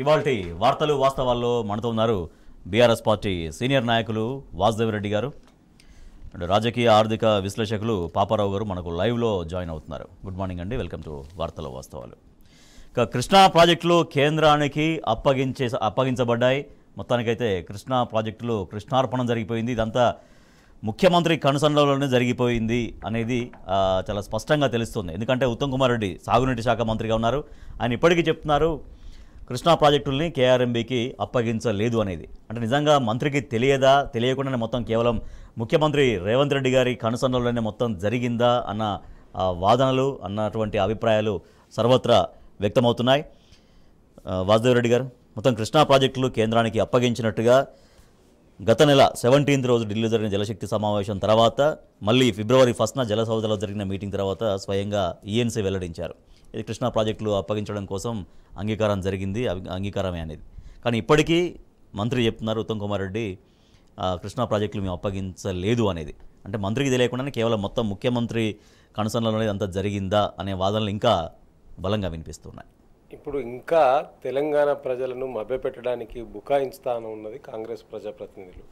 ఇవాల్టి వార్తలు వాస్తవాల్లో మనతో ఉన్నారు బీఆర్ఎస్ పార్టీ సీనియర్ నాయకులు వాసుదేవరెడ్డి గారు అండ్ రాజకీయ ఆర్థిక విశ్లేషకులు పాపారావు గారు మనకు లైవ్లో జాయిన్ అవుతున్నారు. గుడ్ మార్నింగ్ అండి, వెల్కమ్ టు వార్తలు వాస్తవాలు. ఇక కృష్ణా ప్రాజెక్టులు కేంద్రానికి అప్పగించబడ్డాయి. మొత్తానికైతే కృష్ణా ప్రాజెక్టులు కృష్ణార్పణం జరిగిపోయింది. ఇదంతా ముఖ్యమంత్రి కనుసంధానంలోనే జరిగిపోయింది అనేది చాలా స్పష్టంగా తెలుస్తుంది. ఎందుకంటే ఉత్తమ్ కుమార్ రెడ్డి సాగునీటి శాఖ మంత్రిగా ఉన్నారు. ఆయన ఇప్పటికీ చెప్తున్నారు కృష్ణా ప్రాజెక్టుల్ని కేఆర్ఎంబీకి అప్పగించలేదు అనేది. అంటే నిజంగా మంత్రికి తెలియదా, తెలియకుండానే మొత్తం కేవలం ముఖ్యమంత్రి రేవంత్ రెడ్డి గారి కనుసంధానంలోనే మొత్తం జరిగిందా అన్న వాదనలు అన్నటువంటి అభిప్రాయాలు సర్వత్రా వ్యక్తమవుతున్నాయి. వాసుదేవరెడ్డి గారు, మొత్తం కృష్ణా ప్రాజెక్టులు కేంద్రానికి అప్పగించినట్టుగా గత నెల 17th రోజు ఢిల్లీలో జరిగిన జలశక్తి సమావేశం తర్వాత, మళ్ళీ February 1st జలసౌధలో జరిగిన మీటింగ్ తర్వాత స్వయంగా ఈఎన్సీ వెల్లడించారు ఇది కృష్ణా ప్రాజెక్టులు అప్పగించడం కోసం అంగీకారం జరిగింది, అంగీకారమే అనేది. కానీ ఇప్పటికీ మంత్రి చెప్తున్నారు ఉత్తమ్ కుమార్ రెడ్డి కృష్ణా ప్రాజెక్టులు మేము అప్పగించలేదు అనేది. అంటే మంత్రికి తెలియకుండానే కేవలం మొత్తం ముఖ్యమంత్రి కనుసంధానంలో అంతా జరిగిందా అనే వాదనలు ఇంకా బలంగా వినిపిస్తున్నాయి. ఇప్పుడు ఇంకా తెలంగాణ ప్రజలను మభ్యపెట్టడానికి బుకాయించుతాను ఉన్నది కాంగ్రెస్ ప్రజాప్రతినిధులు.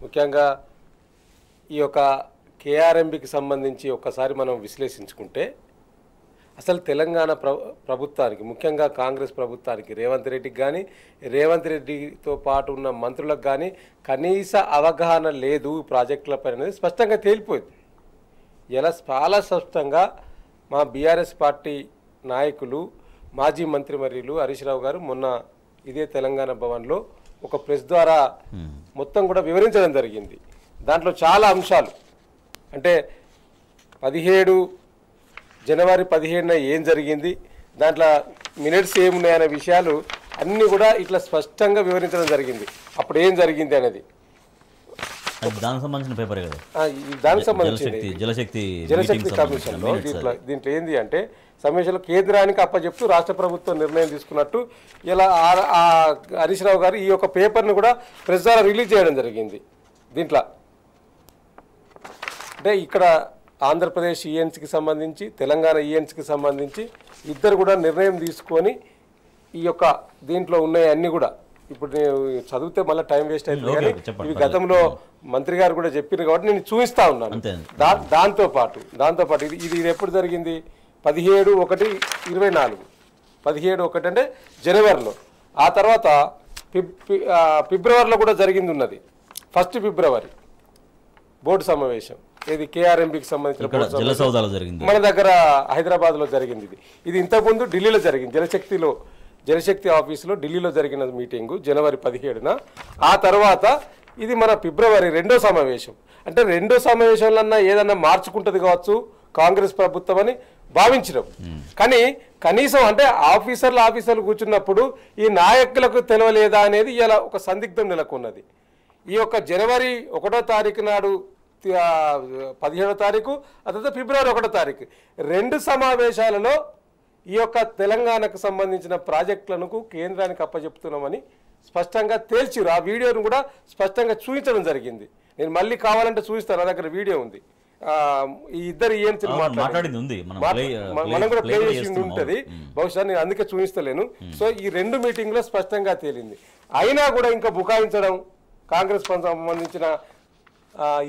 ముఖ్యంగా ఈ యొక్క కేఆర్ఎంబీకి సంబంధించి ఒక్కసారి మనం విశ్లేషించుకుంటే అసలు తెలంగాణ ప్రభుత్వానికి, ముఖ్యంగా కాంగ్రెస్ ప్రభుత్వానికి, రేవంత్ రెడ్డికి కానీ, రేవంత్ రెడ్డితో పాటు ఉన్న మంత్రులకు కానీ కనీస అవగాహన లేదు ప్రాజెక్టులపై అనేది స్పష్టంగా తేలిపోయింది. ఇలా చాలా స్పష్టంగా మా బీఆర్ఎస్ పార్టీ నాయకులు, మాజీ మంత్రివర్యులు హరీష్ రావు గారు మొన్న ఇదే తెలంగాణ భవన్లో ఒక ప్రెస్ ద్వారా మొత్తం కూడా వివరించడం జరిగింది. దాంట్లో చాలా అంశాలు, అంటే జనవరి 17న ఏం జరిగింది, దాంట్లో మినిట్స్ ఏమున్నాయనే విషయాలు అన్నీ కూడా ఇట్లా స్పష్టంగా వివరించడం జరిగింది. అప్పుడు ఏం జరిగింది అనేది దానికి సంబంధించిన పేపర్ కదా, దానికి సంబంధించి జలశక్తి కమిషన్లో దీంట్లో ఏంది అంటే సమావేశంలో కేంద్రానికి అప్పచెప్తూ రాష్ట్ర ప్రభుత్వం నిర్ణయం తీసుకున్నట్టు ఇలా హరీష్ రావు గారు ఈ యొక్క పేపర్ను కూడా ప్రెస్ ద్వారా రిలీజ్ చేయడం జరిగింది. దీంట్లో అంటే ఇక్కడ ఆంధ్రప్రదేశ్ ఈఎన్సీకి సంబంధించి, తెలంగాణ ఈఎన్సీకి సంబంధించి ఇద్దరు కూడా నిర్ణయం తీసుకొని ఈ యొక్క దీంట్లో ఉన్నాయి అన్నీ కూడా. ఇప్పుడు నేను చదివితే మళ్ళీ టైం వేస్ట్ అవుతుంది, కానీ ఇవి గతంలో మంత్రి గారు కూడా చెప్పారు కాబట్టి నేను చూపిస్తా ఉన్నాను. దాంతోపాటు ఇది ఎప్పుడు జరిగింది, 17/1/24, 17/1 అంటే జనవరిలో. ఆ తర్వాత ఫిబ్రవరిలో కూడా జరిగింది ఉన్నది, 1 ఫిబ్రవరి బోర్డు సమావేశం. ఇది కేఆర్ఎంబీకి సంబంధించిన మన దగ్గర హైదరాబాద్లో జరిగింది. ఇది ఇంతకుముందు ఢిల్లీలో జరిగింది, జలశక్తి ఆఫీసులో ఢిల్లీలో జరిగిన మీటింగు జనవరి 17న. ఆ తర్వాత ఇది మన ఫిబ్రవరి 2వ సమావేశం. అంటే 2వ సమావేశంలో ఏదన్నా మార్చుకుంటుంది కావచ్చు కాంగ్రెస్ ప్రభుత్వం అని భావించడం. కానీ కనీసం అంటే ఆఫీసర్లు కూర్చున్నప్పుడు ఈ నాయకులకు తెలవలేదా అనేది ఇలా ఒక సందిగ్ధం నెలకొన్నది. ఈ యొక్క జనవరి 1వ తారీఖు నాడు, 17వ తారీఖు, ఆ తర్వాత February 1వ తారీఖు 2 సమావేశాలలో ఈ యొక్క తెలంగాణకు సంబంధించిన ప్రాజెక్టులకు కేంద్రానికి అప్పచెప్తున్నామని స్పష్టంగా తేల్చిరు. ఆ వీడియోను కూడా స్పష్టంగా చూపించడం జరిగింది. నేను మళ్ళీ కావాలంటే చూపిస్తాను, నా దగ్గర వీడియో ఉంది. ఈ ఇద్దరు ఈఎన్సీలు మనం కూడా ప్లే చేసి ఉంటుంది, బహుశా నేను అందుకే చూపిస్తలేను. సో ఈ 2 మీటింగ్లో స్పష్టంగా తేలింది. అయినా కూడా ఇంకా బుకాయించడం కాంగ్రెస్ సంబంధించిన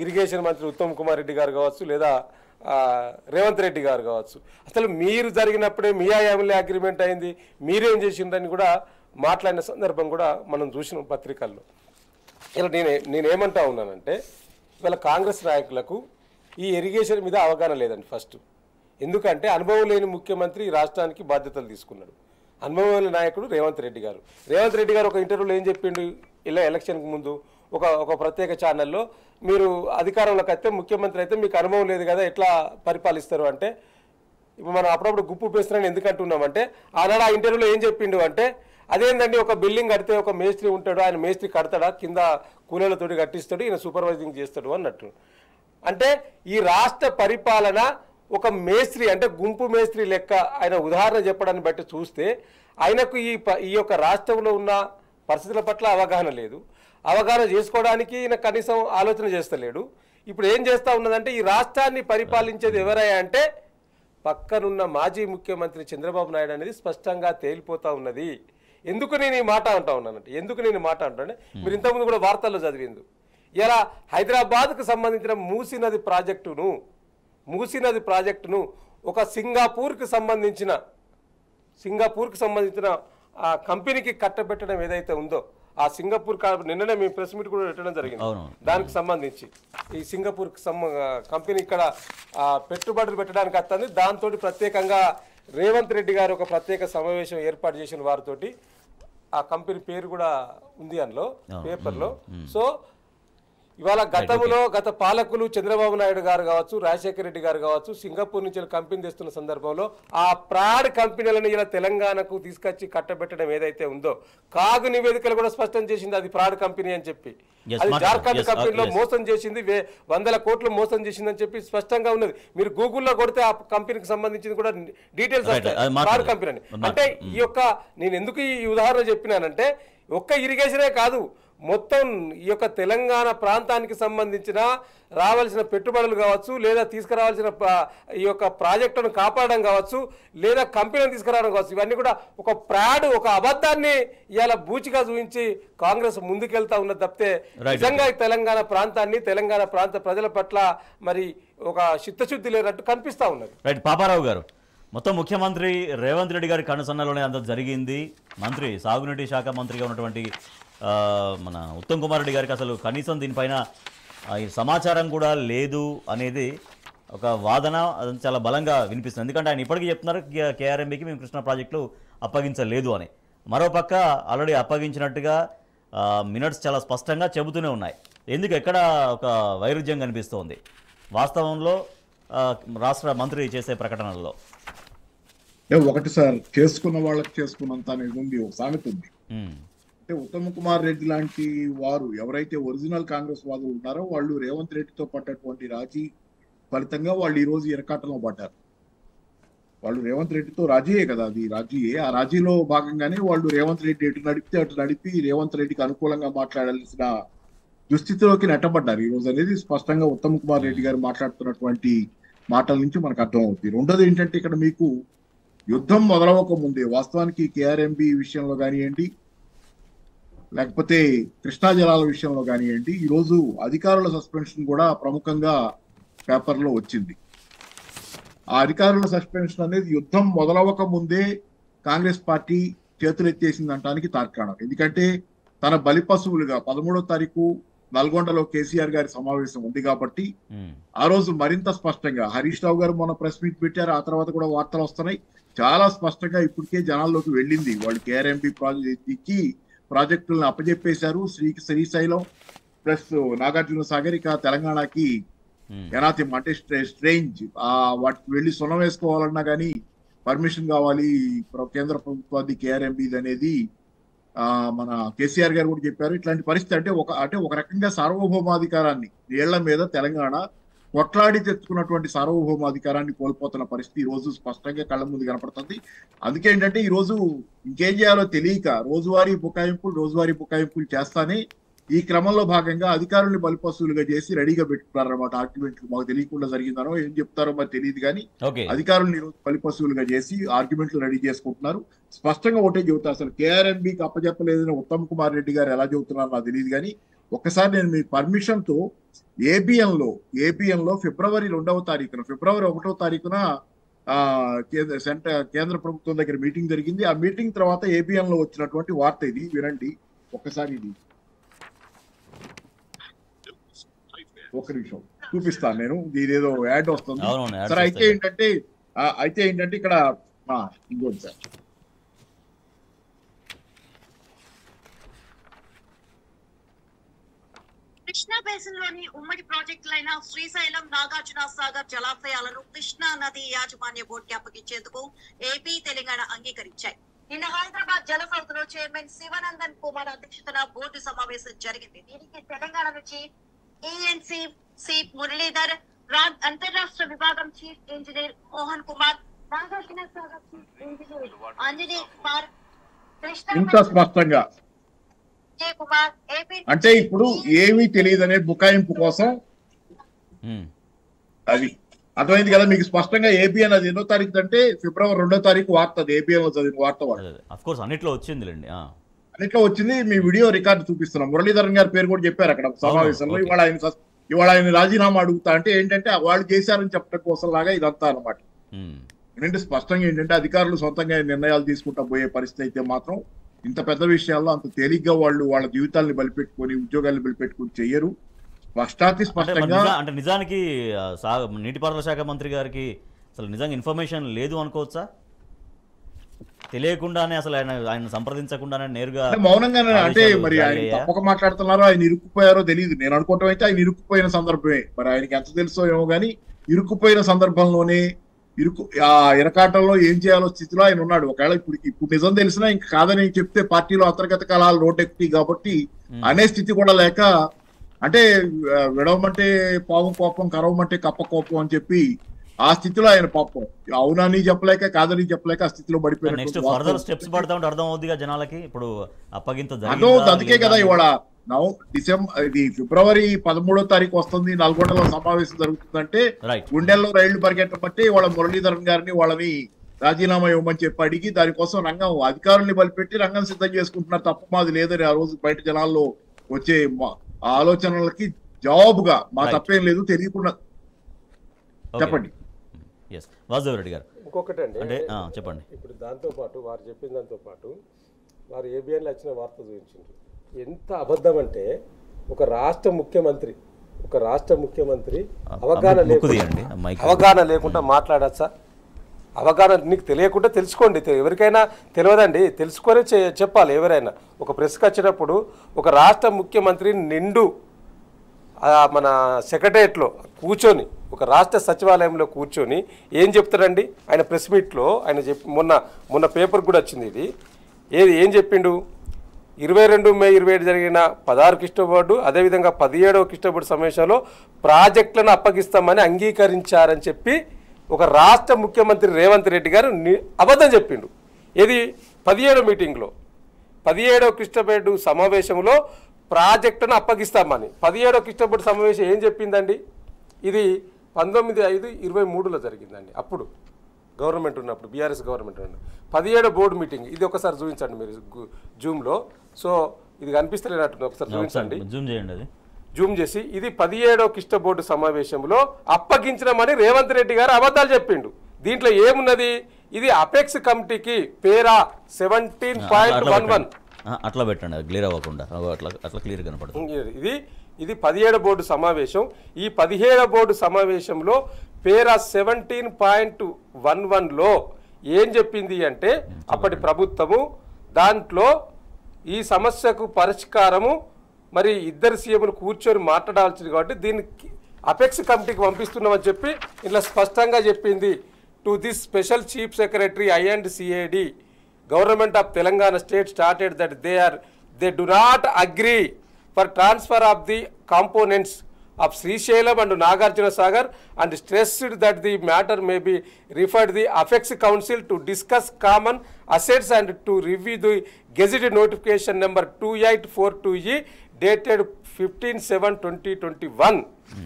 ఇరిగేషన్ మంత్రి ఉత్తమ్ కుమార్ రెడ్డి గారు కావచ్చు, లేదా రేవంత్ రెడ్డి గారు కావచ్చు, అసలు మీరు జరిగినప్పుడే మీ హయాంలో అగ్రిమెంట్ అయింది, మీరేం చేసిండ్రని కూడా మాట్లాడిన సందర్భం కూడా మనం చూసిన పత్రికల్లో. ఇలా నేనేమంటా ఉన్నానంటే ఇవాళ కాంగ్రెస్ నాయకులకు ఈ ఇరిగేషన్ మీద అవగాహన లేదండి. ఫస్ట్ ఎందుకంటే అనుభవం లేని ముఖ్యమంత్రి ఈ రాష్ట్రానికి బాధ్యతలు తీసుకున్నాడు. అనుభవం లేని నాయకుడు రేవంత్ రెడ్డి గారు ఒక ఇంటర్వ్యూలో ఏం చెప్పిండు, ఇలా ఎలక్షన్కి ముందు ఒక ప్రత్యేక ఛానల్లో, మీరు అధికారంలోకి అయితే ముఖ్యమంత్రి అయితే మీకు అనుభవం లేదు కదా, ఎట్లా పరిపాలిస్తారు అంటే, ఇప్పుడు మనం అప్పుడప్పుడు గుప్పు పేస్తున్నాను ఎందుకు అంటున్నామంటే, ఆనాడు ఆ ఇంటర్వ్యూలో ఏం చెప్పిండు అంటే, అదేంటండి ఒక బిల్డింగ్ కడితే ఒక మేస్త్రి ఉంటాడు, ఆయన మేస్త్రి కడతాడా, కింద కూలీలతోటి కట్టిస్తాడు, ఈయన సూపర్వైజింగ్ చేస్తాడు అన్నట్టు. అంటే ఈ రాష్ట్ర పరిపాలన ఒక మేస్త్రి అంటే గుంపు మేస్త్రి లెక్క ఆయన ఉదాహరణ చెప్పడాన్ని బట్టి చూస్తే ఆయనకు ఈ యొక్క రాష్ట్రంలో ఉన్న పరిస్థితుల పట్ల అవగాహన లేదు. అవగాహన చేసుకోవడానికి ఈయన కనీసం ఆలోచన చేస్తలేడు. ఇప్పుడు ఏం చేస్తూ ఉన్నదంటే ఈ రాష్ట్రాన్ని పరిపాలించేది ఎవరయ్యా అంటే పక్కనున్న మాజీ ముఖ్యమంత్రి చంద్రబాబు నాయుడు అనేది స్పష్టంగా తేలిపోతూ ఉన్నది. ఎందుకు నేను ఈ మాట అంటా ఉన్నానంటే మీరు ఇంతకుముందు కూడా వార్తల్లో చదివింది ఇలా హైదరాబాద్కు సంబంధించిన మూసీ నది ప్రాజెక్టును ఒక సింగపూర్కి సంబంధించిన ఆ కంపెనీకి కట్టబెట్టడం ఏదైతే ఉందో ఆ సింగపూర్ నిన్ననే మేము ప్రెస్ మీట్ కూడా పెట్టడం జరిగింది. దానికి సంబంధించి ఈ సింగపూర్ కంపెనీ ఇక్కడ పెట్టుబడులు పెట్టడానికి వస్తుంది. దాంతో ప్రత్యేకంగా రేవంత్ రెడ్డి గారు ఒక ప్రత్యేక సమావేశం ఏర్పాటు చేసిన వారితోటి ఆ కంపెనీ పేరు కూడా ఉంది అందులో పేపర్లో. సో ఇవాళ గత పాలకులు చంద్రబాబు నాయుడు గారు కావచ్చు, రాజశేఖర రెడ్డి గారు కావచ్చు, సింగపూర్ నుంచి కంపెనీ తెస్తున్న సందర్భంలో ఆ ప్రాడ్ కంపెనీలను ఇలా తెలంగాణకు తీసుకొచ్చి కట్టబెట్టడం ఏదైతే ఉందో కాగు నివేదికలు కూడా స్పష్టం చేసింది అది ప్రాడ్ కంపెనీ అని చెప్పి. అది జార్ఖండ్ కంపెనీలో మోసం చేసింది, 100 కోట్లు మోసం చేసింది అని చెప్పి స్పష్టంగా ఉన్నది. మీరు గూగుల్లో కొడితే ఆ కంపెనీకి సంబంధించింది కూడా డీటెయిల్స్ వస్తాయి ప్రాడ్ కంపెనీ అని. అంటే నేను ఎందుకు ఈ ఉదాహరణ చెప్పినానంటే ఒక్క ఇరిగేషనే కాదు, మొత్తం ఈ యొక్క తెలంగాణ ప్రాంతానికి సంబంధించిన రావాల్సిన పెట్టుబడులు కావచ్చు, లేదా తీసుకురావాల్సిన ఈ యొక్క ప్రాజెక్టును కాపాడడం కావచ్చు, లేదా కంపెనీని తీసుకురావడం కావచ్చు, ఇవన్నీ కూడా ఒక అబద్ధాన్ని ఇవాళ బూచిగా చూపించి కాంగ్రెస్ ముందుకెళ్తా ఉన్నది తప్పితే నిజంగా తెలంగాణ ప్రాంతాన్ని, తెలంగాణ ప్రాంత ప్రజల పట్ల మరి ఒక చిత్తశుద్ధి లేనట్టు కనిపిస్తా ఉన్నది. రైట్ పాపారావు గారు, మొత్తం ముఖ్యమంత్రి రేవంత్ రెడ్డి గారి కనుసన్నలోనే అంత జరిగింది. మంత్రి సాగునీటి శాఖ మంత్రిగా ఉన్నటువంటి మన ఉత్తమ్ కుమార్ రెడ్డి గారికి అసలు కనీసం దీనిపైన ఈ సమాచారం కూడా లేదు అనేది ఒక వాదన అది చాలా బలంగా వినిపిస్తుంది. ఎందుకంటే ఆయన ఇప్పటికీ చెప్తున్నారు కేఆర్ఎంబీకి మేము కృష్ణా ప్రాజెక్టులు అప్పగించలేదు అని. మరోపక్క ఆల్రెడీ అప్పగించినట్టుగా మినిట్స్ చాలా స్పష్టంగా చెబుతూనే ఉన్నాయి. ఎందుకు ఎక్కడ ఒక వైరుధ్యం కనిపిస్తోంది వాస్తవంలో రాష్ట్ర మంత్రి చేసే ప్రకటనల్లో? ఒకటి సార్, చేసుకున్న వాళ్ళకి చేసుకున్నంత అనేది ఉంది, ఒక సామెత ఉంది. అంటే ఉత్తమ్ కుమార్ రెడ్డి లాంటి వారు ఎవరైతే ఒరిజినల్ కాంగ్రెస్ వాదులు ఉన్నారో వాళ్ళు రేవంత్ రెడ్డితో పడ్డటువంటి రాజీ ఫలితంగా వాళ్ళు ఈ రోజు ఇరకాటంలో పడ్డారు. వాళ్ళు రేవంత్ రెడ్డితో రాజీయే కదా, అది రాజీయే. ఆ రాజీలో భాగంగానే వాళ్ళు రేవంత్ రెడ్డి ఎటు నడిపితే అటు నడిపి రేవంత్ రెడ్డికి అనుకూలంగా మాట్లాడాల్సిన దుస్థితిలోకి నెట్టబడ్డారు ఈ రోజు అనేది స్పష్టంగా ఉత్తమ్ కుమార్ రెడ్డి గారు మాట్లాడుతున్నటువంటి మాటల నుంచి మనకు అర్థమవుతుంది. రెండోది ఏంటంటే ఇక్కడ మీకు యుద్ధం మొదలవక ముందే వాస్తవానికి కేఆర్ఎంబి విషయంలో కానివ్వండి, లేకపోతే కృష్ణా జలాల విషయంలో కానివ్వండి, ఈరోజు అధికారుల సస్పెన్షన్ కూడా ప్రముఖంగా పేపర్లో వచ్చింది. ఆ అధికారుల సస్పెన్షన్ అనేది యుద్ధం మొదలవక ముందే కాంగ్రెస్ పార్టీ చేతులెత్తేసిందంటానికి తార్కాణం. ఎందుకంటే తన బలిపశువులుగా 13వ తారీఖు నల్గొండలో కేసీఆర్ గారి సమావేశం ఉంది కాబట్టి ఆ రోజు మరింత స్పష్టంగా హరీష్ రావు గారు మొన్న ప్రెస్ మీట్ పెట్టారు. ఆ తర్వాత కూడా వార్తలు వస్తున్నాయి. చాలా స్పష్టంగా ఇప్పటికే జనాల్లోకి వెళ్ళింది. వాళ్ళు కేఆర్ఎంబి ప్రాజెక్టులను అప్పజెప్పేశారు. శ్రీశైలం ప్లస్ నాగార్జున సాగర్ ఇక తెలంగాణకి ఎనాథిం అంటే స్ట్రేంజ్ వాటికి వెళ్ళి సున్నం వేసుకోవాలన్నా కానీ పర్మిషన్ కావాలి కేంద్ర ప్రభుత్వాన్ని కేఆర్ఎంబి అనేది మన కేసీఆర్ గారు కూడా చెప్పారు. ఇట్లాంటి పరిస్థితి అంటే ఒక రకంగా సార్వభౌమాధికారాన్ని నీళ్ల మీద తెలంగాణ కొట్లాడి తెచ్చుకున్నటువంటి సార్వభౌమాధికారాన్ని కోల్పోతున్న పరిస్థితి ఈ రోజు స్పష్టంగా కళ్ళ ముందు కనపడుతుంది. అందుకే ఏంటంటే ఈ రోజు ఇంకేం చేయాలో తెలియక రోజువారీ బుకాయింపులు చేస్తానే ఈ క్రమంలో భాగంగా అధికారుల్ని బలిపశువులుగా చేసి రెడీగా పెట్టుకున్నారన్నమాట. ఆర్గ్యుమెంట్లు మాకు తెలియకుండా జరిగిందనో ఏం చెప్తారో మరి తెలియదు కానీ అధికారులను ఈ రోజు బలిపశువులుగా చేసి ఆర్గ్యుమెంట్లు రెడీ చేసుకుంటున్నారు. స్పష్టంగా ఒకటే చెబుతా, అసలు కేఆర్ఎంబికి అప్పచెప్పలేదని ఉత్తమ్ కుమార్ రెడ్డి గారు ఎలా చెబుతున్నారో నాకు తెలియదు కానీ ఒక్కసారి నేను మీ పర్మిషన్ తో ఏబిఎన్లో ఫిబ్రవరి 1వ తారీఖున కేంద్ర ప్రభుత్వం దగ్గర మీటింగ్ జరిగింది. ఆ మీటింగ్ తర్వాత ఏబిఎన్ లో వచ్చినటువంటి వార్త ఇది, వినండి ఒక్కసారి. ఇది ఒక్క నిమిషం చూపిస్తాను నేను, ఇదేదో యాడ్ వస్తుంది సార్. అయితే ఏంటంటే ఇక్కడ ఇంకోటి సార్, కృష్ణా బేసిన్ లోని ఉమ్మడి ప్రాజెక్టులైన శ్రీశైలం, నాగార్జున సాగర్ జలాశయాలను కృష్ణా నది యాజమాన్య బోర్డుకి అప్పగించేందుకు ఏపీ, తెలంగాణ అంగీకరించాయి. నిన్న హైదరాబాద్ జల సంస్థలో చైర్మన్ శివనందన్ కుమార్ అధ్యక్షతన బోర్డు సమావేశం జరిగింది. దీనికి తెలంగాణ నుంచి ఈఎన్సీ సి మురళీధర్, అంతర్రాష్ట్ర విభాగం chief engineer Mohan Kumar, Nagarjuna Sagar chief engineer Anjani Kumar, ఇంకా స్పష్టంగా అంటే ఇప్పుడు ఏమీ తెలియదనే బుకాయింపు కోసం అది అర్థమైంది కదా మీకు స్పష్టంగా ఏబిఎన్ అది ఎన్నో తారీఖు అంటే ఫిబ్రవరి 2వ తారీఖు వార్త, అది ఏబిఎన్ లో చదివిన వార్త వాళ్ళు అఫ్ కోర్స్ అన్నిట్లో వచ్చిందిలేండి. అన్నిట్లో వచ్చింది. మీ వీడియో రికార్డు చూపిస్తున్నాం. మురళీధరన్ గారి పేరు కూడా చెప్పారు అక్కడ సమావేశంలో. ఇవాళ ఆయన రాజీనామా అడుగుతా అంటే ఏంటంటే వాళ్ళు చేశారని చెప్పడం కోసం లాగా ఇదంతా అనమాట. ఏంటంటే స్పష్టంగా ఏంటంటే అధికారులు సొంతంగా నిర్ణయాలు తీసుకుంటా పోయే పరిస్థితి అయితే మాత్రం ఇంత పెద్ద విషయాల్లో అంత తేలిగ్గా వాళ్ళు వాళ్ళ జీవితాలను బలిపెట్టుకొని ఉద్యోగాలను బలిపెట్టుకొని చెయ్యరు. స్పష్టంగా అంటే నిజానికి నీటిపారుదల శాఖ మంత్రి గారికి అసలు నిజంగా ఇన్ఫర్మేషన్ లేదు అనుకోవచ్చా? తెలియకుండానే అసలు ఆయన సంప్రదించకుండానే నేరుగా మౌనంగానే అంటే మరి ఆయన తప్పక మాట్లాడుతున్నారో ఆయన ఇరుక్కుపోయారో తెలియదు. నేను అనుకోవటం అయితే ఆయన ఇరుక్కుపోయిన సందర్భమే. మరి ఆయనకి ఎంత తెలుసో ఏమో కానీ ఇరుక్కుపోయిన సందర్భంలోనే ఆ ఇరకాటంలో ఏం చేయాలో స్థితిలో ఆయన ఉన్నాడు. ఒకవేళ ఇప్పుడు నిజం తెలిసినా ఇంకా కాదని చెప్తే పార్టీలో అంతర్గత కళాలు నోటెక్కి కాబట్టి అనే స్థితి కూడా లేక, అంటే విడవమంటే పాము కోపం, కరవమంటే కప్ప కోపం అని చెప్పి ఆ స్థితిలో ఆయన పాపం అవునని చెప్పలేక కాదని చెప్పలేక ఆ స్థితిలో పడిపోయారు. అందుకే కదా ఇవాళ ఫిబ్రవరి 13వ తారీఖు వస్తుంది, నల్గొండలో సమావేశం జరుగుతుందంటే గుండెల్లో రైళ్లు పరిగెట్టబట్టి వాళ్ళ మురళీధరన్ గారిని వాళ్ళని రాజీనామా ఇవ్వమని చెప్పి అడిగి దానికోసం రంగం అధికారుల్ని బలిపెట్టి రంగం సిద్ధం చేసుకుంటున్నారు. తప్ప మాది లేదని ఆ రోజు బయట జనాల్లో వచ్చే ఆలోచనలకి జవాబుగా మా తప్పేం లేదు తెలియకుండా చెప్పండి. ఇంకొకటి అండి చెప్పండి. ఇప్పుడు దాంతో పాటు వారు చెప్పిన దాంతో పాటు వారు ఏబిఎన్లో వచ్చిన వార్త చూపించారు. ఎంత అబద్ధం అంటే ఒక రాష్ట్ర ముఖ్యమంత్రి అవగాహన లేకుండా మాట్లాడచ్చా? అవగాహన నీకు తెలియకుండా తెలుసుకోండి. ఎవరికైనా తెలియదండి, తెలుసుకొని చెప్పాలి. ఎవరైనా ఒక ప్రెస్కి వచ్చినప్పుడు ఒక రాష్ట్ర ముఖ్యమంత్రి నిండు మన సెక్రటరియట్లో కూర్చొని, ఒక రాష్ట్ర సచివాలయంలో కూర్చొని ఏం చెప్తారండి ఆయన ప్రెస్ మీట్లో? ఆయన మొన్న పేపర్ కూడా వచ్చింది ఇది. ఏం చెప్పిండు? 22 మే 27 జరిగిన 16 కిస్టో బోర్డు, అదేవిధంగా 17వ కిస్టో బోర్డు సమావేశంలో ప్రాజెక్టులను అప్పగిస్తామని అంగీకరించారని చెప్పి ఒక రాష్ట్ర ముఖ్యమంత్రి రేవంత్ రెడ్డి గారు అబద్ధం చెప్పిండు. ఇది 17వ మీటింగ్లో, 17వ కిస్టో బోర్డు సమావేశంలో ప్రాజెక్టును అప్పగిస్తామని. 17వ కిస్టో బోర్డు సమావేశం ఏం చెప్పిందండి? ఇది 19/5/23లో జరిగిందండి. అప్పుడు గవర్నమెంట్ ఉన్నప్పుడు, బీఆర్ఎస్ గవర్నమెంట్ ఉన్నప్పుడు 17వ బోర్డు మీటింగ్. ఇది ఒకసారి చూపించండి మీరు జూమ్లో. సో ఇది కనిపిస్తలేనట్టు ఒకసారి చూపించండి, జూమ్ చేసి. ఇది 17వ కిస్టో బోర్డు సమావేశంలో అప్పగించడమని రేవంత్ రెడ్డి గారు అబద్ధాలు చెప్పిండు. దీంట్లో ఏమున్నది? ఇది అపెక్స్ కమిటీకి పేరా 17.11 అట్లా పెట్టండి, క్లియర్ అవ్వకుండా అట్లా క్లియర్ కనపడుతుంది. ఇది 17వ బోర్డు సమావేశం. ఈ 17వ బోర్డు సమావేశంలో పేరా 17.11లో ఏం చెప్పింది అంటే అప్పటి ప్రభుత్వము దాంట్లో ఈ సమస్యకు పరిష్కారము మరి ఇద్దరు సీఎంలు కూర్చొని మాట్లాడాల్సింది కాబట్టి దీనికి అపెక్స్ కమిటీకి పంపిస్తున్నామని చెప్పి ఇలా స్పష్టంగా చెప్పింది. To this special chief secretary I&CAD Government of Telangana State started that they do not agree for transfer of the components of Srisailam and Nagarjuna Sagar and stressed that the matter may be referred the Apex Council to discuss common assets and to review the Gazette notification number 2842E dated 15/7/2021.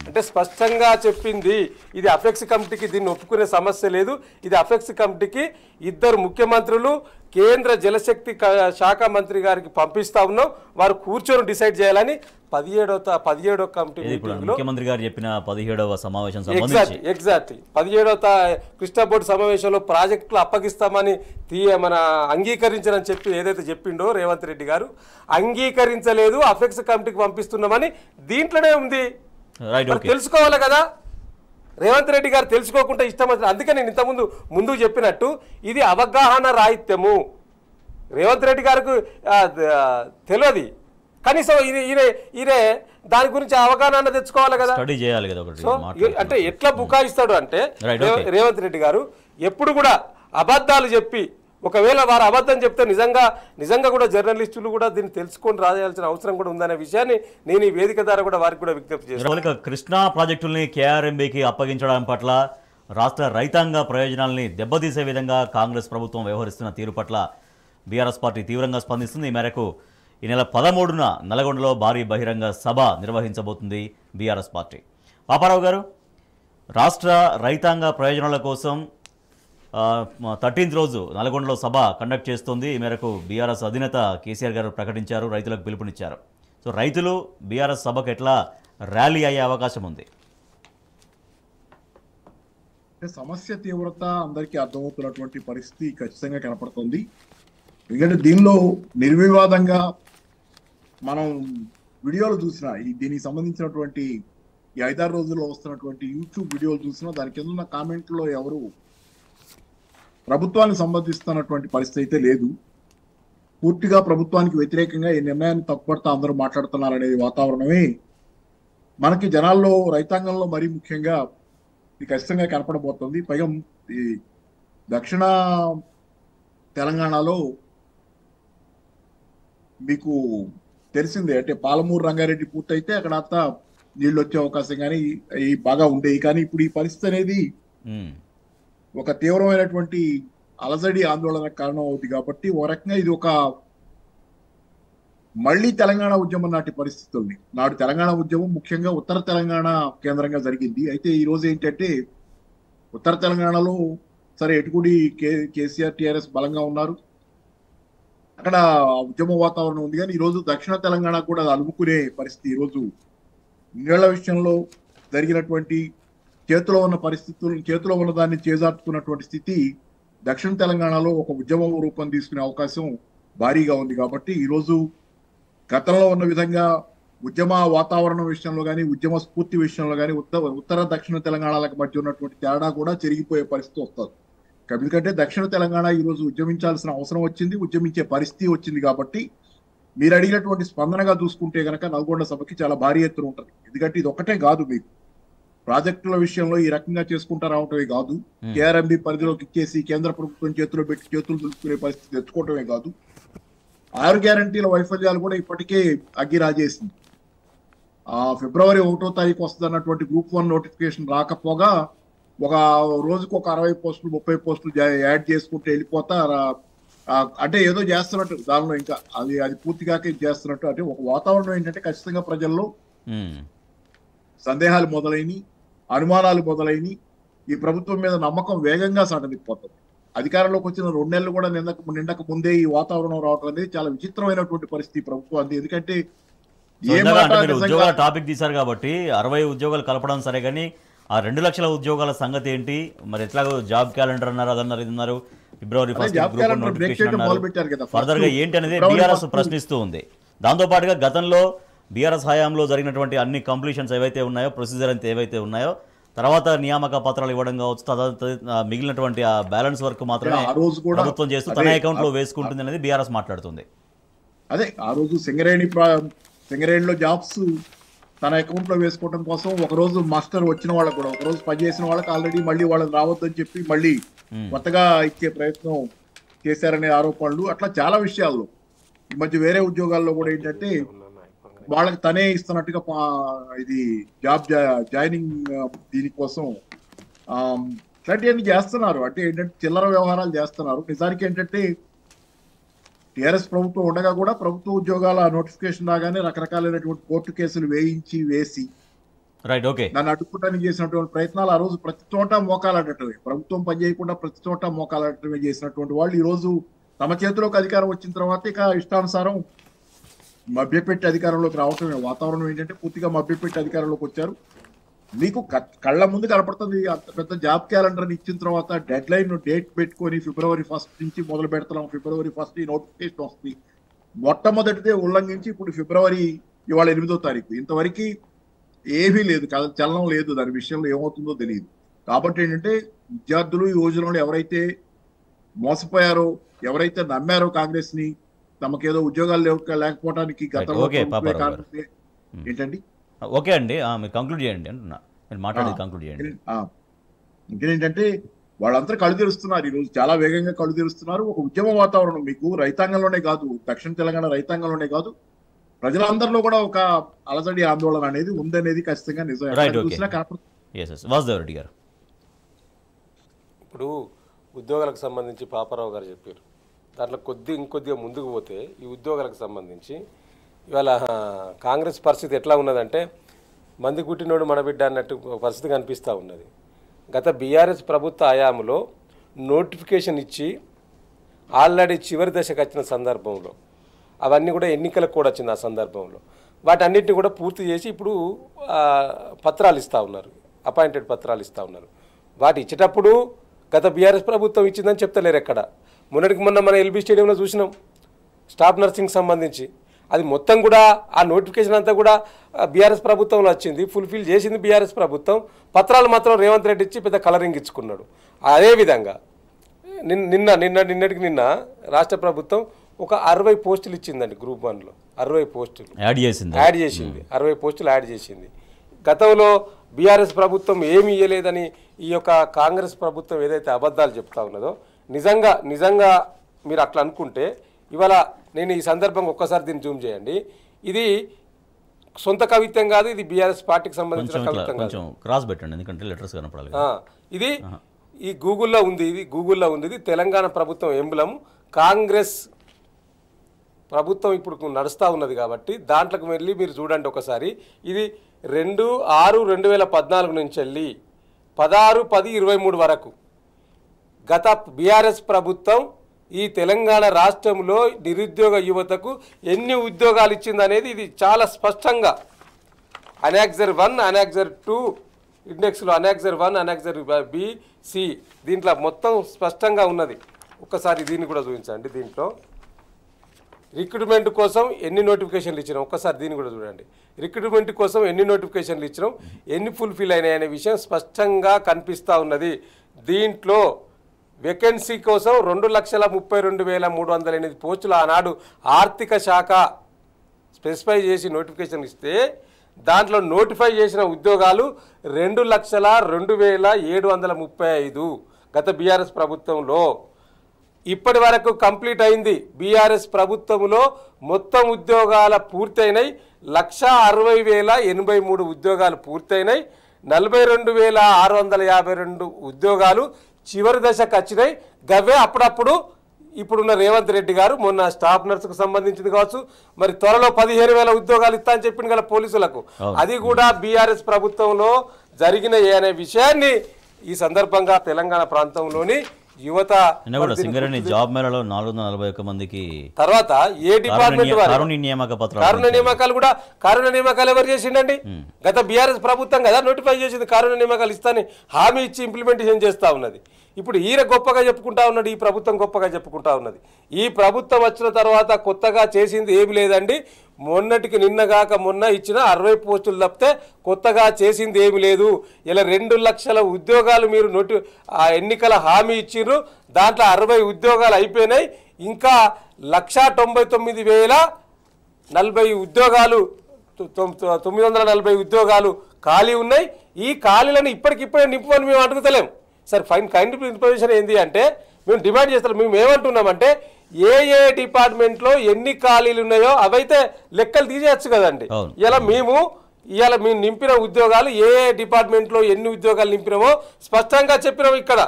అంటే స్పష్టంగా చెప్పింది ఇది apex కమిటీకి దీన్ని ఒప్పుకునే సమస్య లేదు. ఇది అపెక్స్ కమిటీకి ఇద్దరు ముఖ్యమంత్రులు, కేంద్ర జలశక్తి శాఖ మంత్రి గారికి పంపిస్తా ఉన్నాం, వారు కూర్చొని డిసైడ్ చేయాలని 17వ కమిటీ ముఖ్యమంత్రి గారు చెప్పిన 17వ సమావేశం ఎగ్జాక్ట్లీ 17వ కృష్ణా బోర్డు సమావేశంలో ప్రాజెక్టులు అప్పగిస్తామని మన అంగీకరించని చెప్పి ఏదైతే చెప్పిండో రేవంత్ రెడ్డి గారు, అంగీకరించలేదు, అపెక్స్ కమిటీకి పంపిస్తున్నామని దీంట్లోనే ఉంది. తెలుసుకోవాలి కదా రేవంత్ రెడ్డి గారు, తెలుసుకోకుండా ఇష్టం. అందుకే నేను ముందు చెప్పినట్టు ఇది అవగాహన రాహిత్యము. రేవంత్ రెడ్డి గారికి తెలియదు, కనీసం ఈయన దాని గురించి అవగాహన తెచ్చుకోవాలి కదా. సో అంటే ఎట్లా బుకాయిస్తాడు అంటే రేవంత్ రెడ్డి గారు ఎప్పుడు కూడా అబద్ధాలు చెప్పి, ఒకవేళ వారు అబద్ధం చెప్తే నిజంగా కూడా జర్నలిస్టులు కూడా దీన్ని తెలుసుకొని రాయాల్సిన అవసరం కూడా ఉందనే విషయాన్ని నేను ఈ వేదిక ద్వారా కూడా వారికి కూడా విజ్ఞప్తి చేస్తాను. కృష్ణా ప్రాజెక్టుల్ని KRMBకి అప్పగించడం పట్ల రాష్ట్ర రైతాంగ ప్రయోజనాల్ని దెబ్బతీసే విధంగా కాంగ్రెస్ ప్రభుత్వం వ్యవహరిస్తున్న తీరు పట్ల బీఆర్ఎస్ పార్టీ తీవ్రంగా స్పందిస్తుంది. ఈ మేరకు ఈ నెల 13న నల్గొండలో భారీ బహిరంగ సభ నిర్వహించబోతుంది బీఆర్ఎస్ పార్టీ. పాపారావు గారు, రాష్ట్ర రైతాంగ ప్రయోజనాల కోసం 13th రోజు నల్గొండలో సభ కండక్ట్ చేస్తుంది. ఈ మేరకు బీఆర్ఎస్ అధినేత కేసీఆర్ గారు ప్రకటించారు, రైతులకు పిలుపునిచ్చారు. సో రైతులు బీఆర్ఎస్ సభకు ఎట్లా ర్యాలీ అయ్యే అవకాశం ఉంది? సమస్య తీవ్రత అందరికీ అర్థమవుతున్నటువంటి పరిస్థితి ఖచ్చితంగా కనపడుతుంది. ఎందుకంటే దీనిలో నిర్వివాదంగా మనం వీడియోలు చూసినా, దీనికి సంబంధించినటువంటి ఈ 5-6 రోజుల్లో వస్తున్నటువంటి యూట్యూబ్ వీడియోలు చూసినా దాని కింద ఉన్న కామెంట్లో ఎవరు ప్రభుత్వానికి సంబంధిస్తున్నటువంటి పరిస్థితి అయితే లేదు. పూర్తిగా ప్రభుత్వానికి వ్యతిరేకంగా ఈ నిర్ణయాన్ని తప్పుపడతా అందరూ మాట్లాడుతున్నారనేది వాతావరణమే మనకి జనాల్లో, రైతాంగంలో మరీ ముఖ్యంగా ఇది ఖచ్చితంగా కనపడబోతుంది. పైగా ఈ దక్షిణ తెలంగాణలో మీకు తెలిసిందే, అంటే పాలమూరు రంగారెడ్డి పూర్తయితే అక్కడ అంతా నీళ్ళు వచ్చే అవకాశం కానీ బాగా ఉండేవి. కానీ ఇప్పుడు ఈ పరిస్థితి అనేది ఒక తీవ్రమైనటువంటి అలజడి ఆందోళనకు కారణం అవుతుంది. కాబట్టి ఓ రకంగా ఇది ఒక మళ్ళీ తెలంగాణ ఉద్యమం నాటి పరిస్థితుల్ని, నాడు తెలంగాణ ఉద్యమం ముఖ్యంగా ఉత్తర తెలంగాణ కేంద్రంగా జరిగింది. అయితే ఈ రోజు ఏంటంటే ఉత్తర తెలంగాణలో సరే ఎటుకుడి కేసీఆర్ టీఆర్ఎస్ బలంగా ఉన్నారు, అక్కడ ఉద్యమ వాతావరణం ఉంది. కానీ ఈరోజు దక్షిణ తెలంగాణ కూడా అలుముకునే పరిస్థితి. ఈరోజు నీళ్ల విషయంలో జరిగినటువంటి చేతిలో ఉన్న పరిస్థితులు, చేతిలో ఉన్న దాన్ని చేజార్చుకున్నటువంటి స్థితి దక్షిణ తెలంగాణలో ఒక ఉద్యమం రూపం తీసుకునే అవకాశం భారీగా ఉంది. కాబట్టి ఈరోజు గతంలో ఉన్న విధంగా ఉద్యమ వాతావరణం విషయంలో కానీ, ఉద్యమ స్ఫూర్తి విషయంలో కానీ ఉత్తర దక్షిణ తెలంగాణలకు మధ్య ఉన్నటువంటి తేడా కూడా చెరిగిపోయే పరిస్థితి వస్తుంది. ఎందుకంటే దక్షిణ తెలంగాణ ఈరోజు ఉద్యమించాల్సిన అవసరం వచ్చింది, ఉద్యమించే పరిస్థితి వచ్చింది. కాబట్టి మీరు అడిగినటువంటి స్పందనగా చూసుకుంటే కనుక నల్గొండ సభకి చాలా భారీ ఎత్తున ఉంటుంది. ఎందుకంటే ఇది ఒకటే కాదు, మీకు ప్రాజెక్టుల విషయంలో ఈ రకంగా చేసుకుంటా రావటమే కాదు, కేఆర్ఎంబి పరిధిలోకి ఇచ్చేసి కేంద్ర ప్రభుత్వం చేతిలో పెట్టి చేతులు దులుపుకునే పరిస్థితి తెచ్చుకోవటమే కాదు, 6 గ్యారంటీల వైఫల్యాలు కూడా ఇప్పటికే అగ్గి రాజేసింది. ఫిబ్రవరి 1వ తారీఖు వస్తుంది అన్నటువంటి గ్రూప్ 1 నోటిఫికేషన్ రాకపోగా ఒక రోజుకు ఒక 60 పోస్టులు 30 పోస్టులు యాడ్ చేసుకుంటూ వెళ్ళిపోతా, అంటే ఏదో చేస్తున్నట్టు దానిలో ఇంకా అది పూర్తిగాకే చేస్తున్నట్టు. అంటే ఒక వాతావరణం ఏంటంటే ఖచ్చితంగా ప్రజల్లో సందేహాలు మొదలైన, అనుమానాలు మొదలైన, ఈ ప్రభుత్వం మీద నమ్మకం వేగంగా సడలిపోతుంది. అధికారంలోకి వచ్చిన 2 నెలలు కూడా నిండక ముందే ఈ వాతావరణం రావడం అనేది చాలా విచిత్రమైనటువంటి పరిస్థితి ప్రభుత్వం. ఎందుకంటే ఉద్యోగాల టాపిక్ తీశారు కాబట్టి 60 ఉద్యోగాలు కలపడం సరే, కానీ ఆ 2 లక్షల ఉద్యోగాల సంగతి ఏంటి మరి? ఎట్లాగో జాబ్ క్యాలెండర్ అన్నారు, అదన్నారు, ఇది అన్నారు, ఫిబ్రవరి 1 ఫర్దర్ గా ఏంటి అనేది బీఆర్ఎస్ ప్రశ్నిస్తూ ఉంది. దాంతో పాటుగా గతంలో బీఆర్ఎస్ హయాంలో జరిగినటువంటి అన్ని కంప్లీషన్స్ ఏవైతే ఉన్నాయో, ప్రొసీజర్ అంతా ఏవైతే ఉన్నాయో, తర్వాత నియామక పత్రాలు ఇవ్వడం కావచ్చు, మిగిలినటువంటి ఆ బ్యాలెన్స్ వర్క్ మాత్రమే ప్రభుత్వం చేస్తూ తన అకౌంట్ లో వేసుకుంటుంది అనేది బీఆర్ఎస్ మాట్లాడుతుంది. అదే ఆ రోజు సింగరేణిలో జాబ్స్ తన అకౌంట్ లో వేసుకోవడం కోసం ఒక రోజు మాస్టర్ వచ్చిన వాళ్ళకు కూడా, ఒక రోజు పనిచేసిన వాళ్ళకి ఆల్రెడీ మళ్ళీ వాళ్ళకి రావద్దని చెప్పి మళ్ళీ కొత్తగా ఇచ్చే ప్రయత్నం చేశారనే ఆరోపణలు, అట్లా చాలా విషయాల్లో ఈ మధ్య వేరే ఉద్యోగాల్లో కూడా ఏంటంటే వాళ్ళకి తనే ఇస్తున్నట్టుగా ఇది జాబ్ జాయినింగ్ దీనికోసం ఇట్లాంటివన్నీ చేస్తున్నారు. అంటే ఏంటంటే చిల్లర వ్యవహారాలు చేస్తున్నారు. నిజానికి ఏంటంటే టీఆర్ఎస్ ప్రభుత్వం ఉండగా కూడా ప్రభుత్వ ఉద్యోగాల నోటిఫికేషన్ రాగానే రకరకాలైనటువంటి కోర్టు కేసులు వేసి దాన్ని అడ్డుకోవడానికి చేసినటువంటి ప్రయత్నాలు ఆ రోజు ప్రతి చోట మోకాలాడటమే, ప్రభుత్వం పనిచేయకుండా ప్రతి చోట మోకాలాడటమే చేసినటువంటి వాళ్ళు ఈ రోజు తమ చేతిలోకి అధికారం వచ్చిన తర్వాత ఇక ఇష్టానుసారం మభ్యపెట్టి అధికారంలోకి రావటమే. వాతావరణం ఏంటంటే పూర్తిగా మభ్యపెట్టి అధికారంలోకి వచ్చారు. మీకు కళ్ళ ముందు కనపడుతుంది. అంత పెద్ద జాబ్ క్యాలెండర్ ఇచ్చిన తర్వాత డెడ్ లైన్ డేట్ పెట్టుకొని ఫిబ్రవరి 1 నుంచి మొదలు పెడతాం, ఫిబ్రవరి 1 ఈ నోటిఫికేషన్ వస్తుంది. మొట్టమొదటిదే ఉల్లంఘించి ఇప్పుడు ఫిబ్రవరి ఇవాళ 8వ తారీఖు ఇంతవరకు ఏమీ లేదు, చలనం లేదు. దాని విషయంలో ఏమవుతుందో తెలియదు. కాబట్టి ఏంటంటే విద్యార్థులు, యువజనులు ఎవరైతే మోసపోయారో, ఎవరైతే నమ్మారో కాంగ్రెస్ ని, తమకేదో ఉద్యోగాలు లేకపోవడానికి గతంలో ఏంటండి. ఓకే అండి, మీరు కంక్లూడ్ చేయండి అంటున్నా, మీరు మాట్లాడేది కంక్లూడ్ చేయండి. ఇంకేంటంటే వాళ్ళందరూ కళ్ళు తెరుస్తున్నారు, ఈరోజు చాలా వేగంగా కళ్ళు తెరుస్తున్నారు. ఒక ఉద్యమ వాతావరణం మీకు రైతాంగంలోనే కాదు, దక్షిణ తెలంగాణ రైతాంగంలోనే కాదు, ప్రజలందరిలో కూడా ఒక అలజడి ఆందోళన అనేది ఉందనేది ఖచ్చితంగా నిజం. వాసుదేవరెడ్డి గారు, ఇప్పుడు ఉద్యోగాలకు సంబంధించి పాపారావు గారు చెప్పారు, దాంట్లో ఇంకొద్దిగా ముందుకు పోతే ఈ ఉద్యోగాలకు సంబంధించి ఇవాళ కాంగ్రెస్ పరిస్థితి ఎట్లా ఉన్నదంటే మంది కుట్టినోడు మన బిడ్డ అన్నట్టు పరిస్థితి కనిపిస్తూ ఉన్నది. గత బీఆర్ఎస్ ప్రభుత్వ హయాంలో నోటిఫికేషన్ ఇచ్చి ఆల్రెడీ చివరి దశకు వచ్చిన సందర్భంలో అవన్నీ కూడా ఎన్నికలకు కూడా వచ్చింది. ఆ సందర్భంలో వాటన్నిటిని కూడా పూర్తి చేసి ఇప్పుడు పత్రాలు ఇస్తూ ఉన్నారు, అపాయింటెడ్ పత్రాలు ఇస్తూ ఉన్నారు. వాటి ఇచ్చేటప్పుడు గత బీఆర్ఎస్ ప్రభుత్వం ఇచ్చిందని చెప్తలేరు ఎక్కడ. మొన్నటికి మొన్న మన ఎల్బీ స్టేడియంలో చూసినాం స్టాఫ్ నర్సింగ్ సంబంధించి, అది మొత్తం కూడా ఆ నోటిఫికేషన్ అంతా కూడా బీఆర్ఎస్ ప్రభుత్వంలో వచ్చింది, ఫుల్ఫిల్ చేసింది బీఆర్ఎస్ ప్రభుత్వం. పత్రాలు మాత్రం రేవంత్ రెడ్డి ఇచ్చి పెద్ద కలరింగ్ ఇచ్చుకున్నాడు. అదేవిధంగా నిన్నటికి రాష్ట్ర ప్రభుత్వం ఒక 60 పోస్టులు ఇచ్చిందండి. గ్రూప్ 1లో 60 పోస్టులు యాడ్ చేసింది 60 పోస్టులు యాడ్ చేసింది. గతంలో బీఆర్ఎస్ ప్రభుత్వం ఏమి ఇవ్వలేదని ఈ యొక్క కాంగ్రెస్ ప్రభుత్వం ఏదైతే అబద్ధాలు చెప్తా ఉన్నదో, నిజంగా మీరు అట్లా అనుకుంటే ఇవాళ నేను ఈ సందర్భంగా ఒక్కసారి దీన్ని జూమ్ చేయండి. ఇది సొంత కవిత్వం కాదు, ఇది బీఆర్ఎస్ పార్టీకి సంబంధించిన కవిత్వం కాదు. క్రాస్ పెట్టండి ఎందుకంటే లెటర్స్ కనపడాలి. ఇది ఈ గూగుల్లో ఉంది, ఇది తెలంగాణ ప్రభుత్వం ఎంబులం. కాంగ్రెస్ ప్రభుత్వం ఇప్పుడు నడుస్తూ ఉన్నది కాబట్టి దాంట్లోకి వెళ్ళి మీరు చూడండి ఒకసారి. ఇది 2/6/2014 నుంచి వెళ్ళి 16/10/23 వరకు గత బీఆర్ఎస్ ప్రభుత్వం ఈ తెలంగాణ రాష్ట్రంలో నిరుద్యోగ యువతకు ఎన్ని ఉద్యోగాలు ఇచ్చిందనేది ఇది చాలా స్పష్టంగా అనెక్సర్ 1, అనెక్సర్ 2 ఇండెక్స్లో అనెక్సర్ 1, అనెక్సర్ B, C దీంట్లో మొత్తం స్పష్టంగా ఉన్నది. ఒక్కసారి దీన్ని కూడా చూపించండి. దీంట్లో రిక్రూట్మెంట్ కోసం ఎన్ని నోటిఫికేషన్లు ఇచ్చినాం ఒక్కసారి దీన్ని కూడా చూడండి. రిక్రూట్మెంట్ కోసం ఎన్ని నోటిఫికేషన్లు ఇచ్చినాం, ఎన్ని ఫుల్ఫిల్ అయినాయి అనే విషయం స్పష్టంగా కనిపిస్తూ ఉన్నది. దీంట్లో వేకెన్సీ కోసం 2,32,308 పోస్టులు ఆనాడు ఆర్థిక శాఖ స్పెసిఫై చేసి నోటిఫికేషన్ ఇస్తే దాంట్లో నోటిఫై చేసిన ఉద్యోగాలు 2,02,735 గత బీఆర్ఎస్ ప్రభుత్వంలో. ఇప్పటి వరకు కంప్లీట్ అయింది బీఆర్ఎస్ ప్రభుత్వంలో మొత్తం ఉద్యోగాల పూర్తయినాయి 1,60,083 ఉద్యోగాలు పూర్తయినాయి. 42,652 ఉద్యోగాలు చివరి దశకు వచ్చినాయి. గవే అప్పుడప్పుడు ఇప్పుడున్న రేవంత్ రెడ్డి గారు మొన్న స్టాఫ్ నర్సుకు సంబంధించింది కావచ్చు, మరి త్వరలో 15,000 ఉద్యోగాలు ఇస్తా అని చెప్పింది కదా పోలీసులకు, అది కూడా బీఆర్ఎస్ ప్రభుత్వంలో జరిగిన అనే విషయాన్ని ఈ సందర్భంగా తెలంగాణ ప్రాంతంలోని యువత జాబ్ మేళలో 441 మందికి తర్వాత ఏ డిపార్ట్మెంట్ కారుణ్య నియామకాలు కూడా కారుణ్య నియామకాలు ఎవరు చేసిండండి? గత బీఆర్ఎస్ ప్రభుత్వం కదా నోటిఫై చేసింది కారుణ్య నియామకాలు ఇస్తాని హామీ ఇచ్చి ఇంప్లిమెంటేషన్ చేస్తూ ఉన్నది. ఇప్పుడు ఈయన గొప్పగా చెప్పుకుంటా ఉన్నాడు, ఈ ప్రభుత్వం గొప్పగా చెప్పుకుంటా ఉన్నది. ఈ ప్రభుత్వం వచ్చిన తర్వాత కొత్తగా చేసింది ఏమి లేదండి. మొన్నటికి నిన్నగాక మొన్న ఇచ్చిన 60 పోస్టులు తప్పితే కొత్తగా చేసింది ఏమి లేదు. ఇలా 2 లక్షల ఉద్యోగాలు మీరు ఎన్నికల హామీ ఇచ్చిర్రు, దాంట్లో 60 ఉద్యోగాలు అయిపోయినాయి. ఇంకా 1,99,040 ఉద్యోగాలు 940 ఉద్యోగాలు ఖాళీ ఉన్నాయి. ఈ ఖాళీలను ఇప్పటికిప్పుడే నింపమని మేము అడుగుతలేం. సరే ఫైన్ కైండ్ ఇన్ఫర్మేషన్ ఏంది అంటే మేము డిమాండ్ చేస్తాం. మేము ఏమంటున్నామంటే ఏ డిపార్ట్మెంట్లో ఎన్ని ఖాళీలు ఉన్నాయో అవైతే లెక్కలు తీసేయచ్చు కదండి. ఇలా మేము నింపిన ఉద్యోగాలు ఏ డిపార్ట్మెంట్లో ఎన్ని ఉద్యోగాలు నింపినామో స్పష్టంగా చెప్పినాము. ఇక్కడ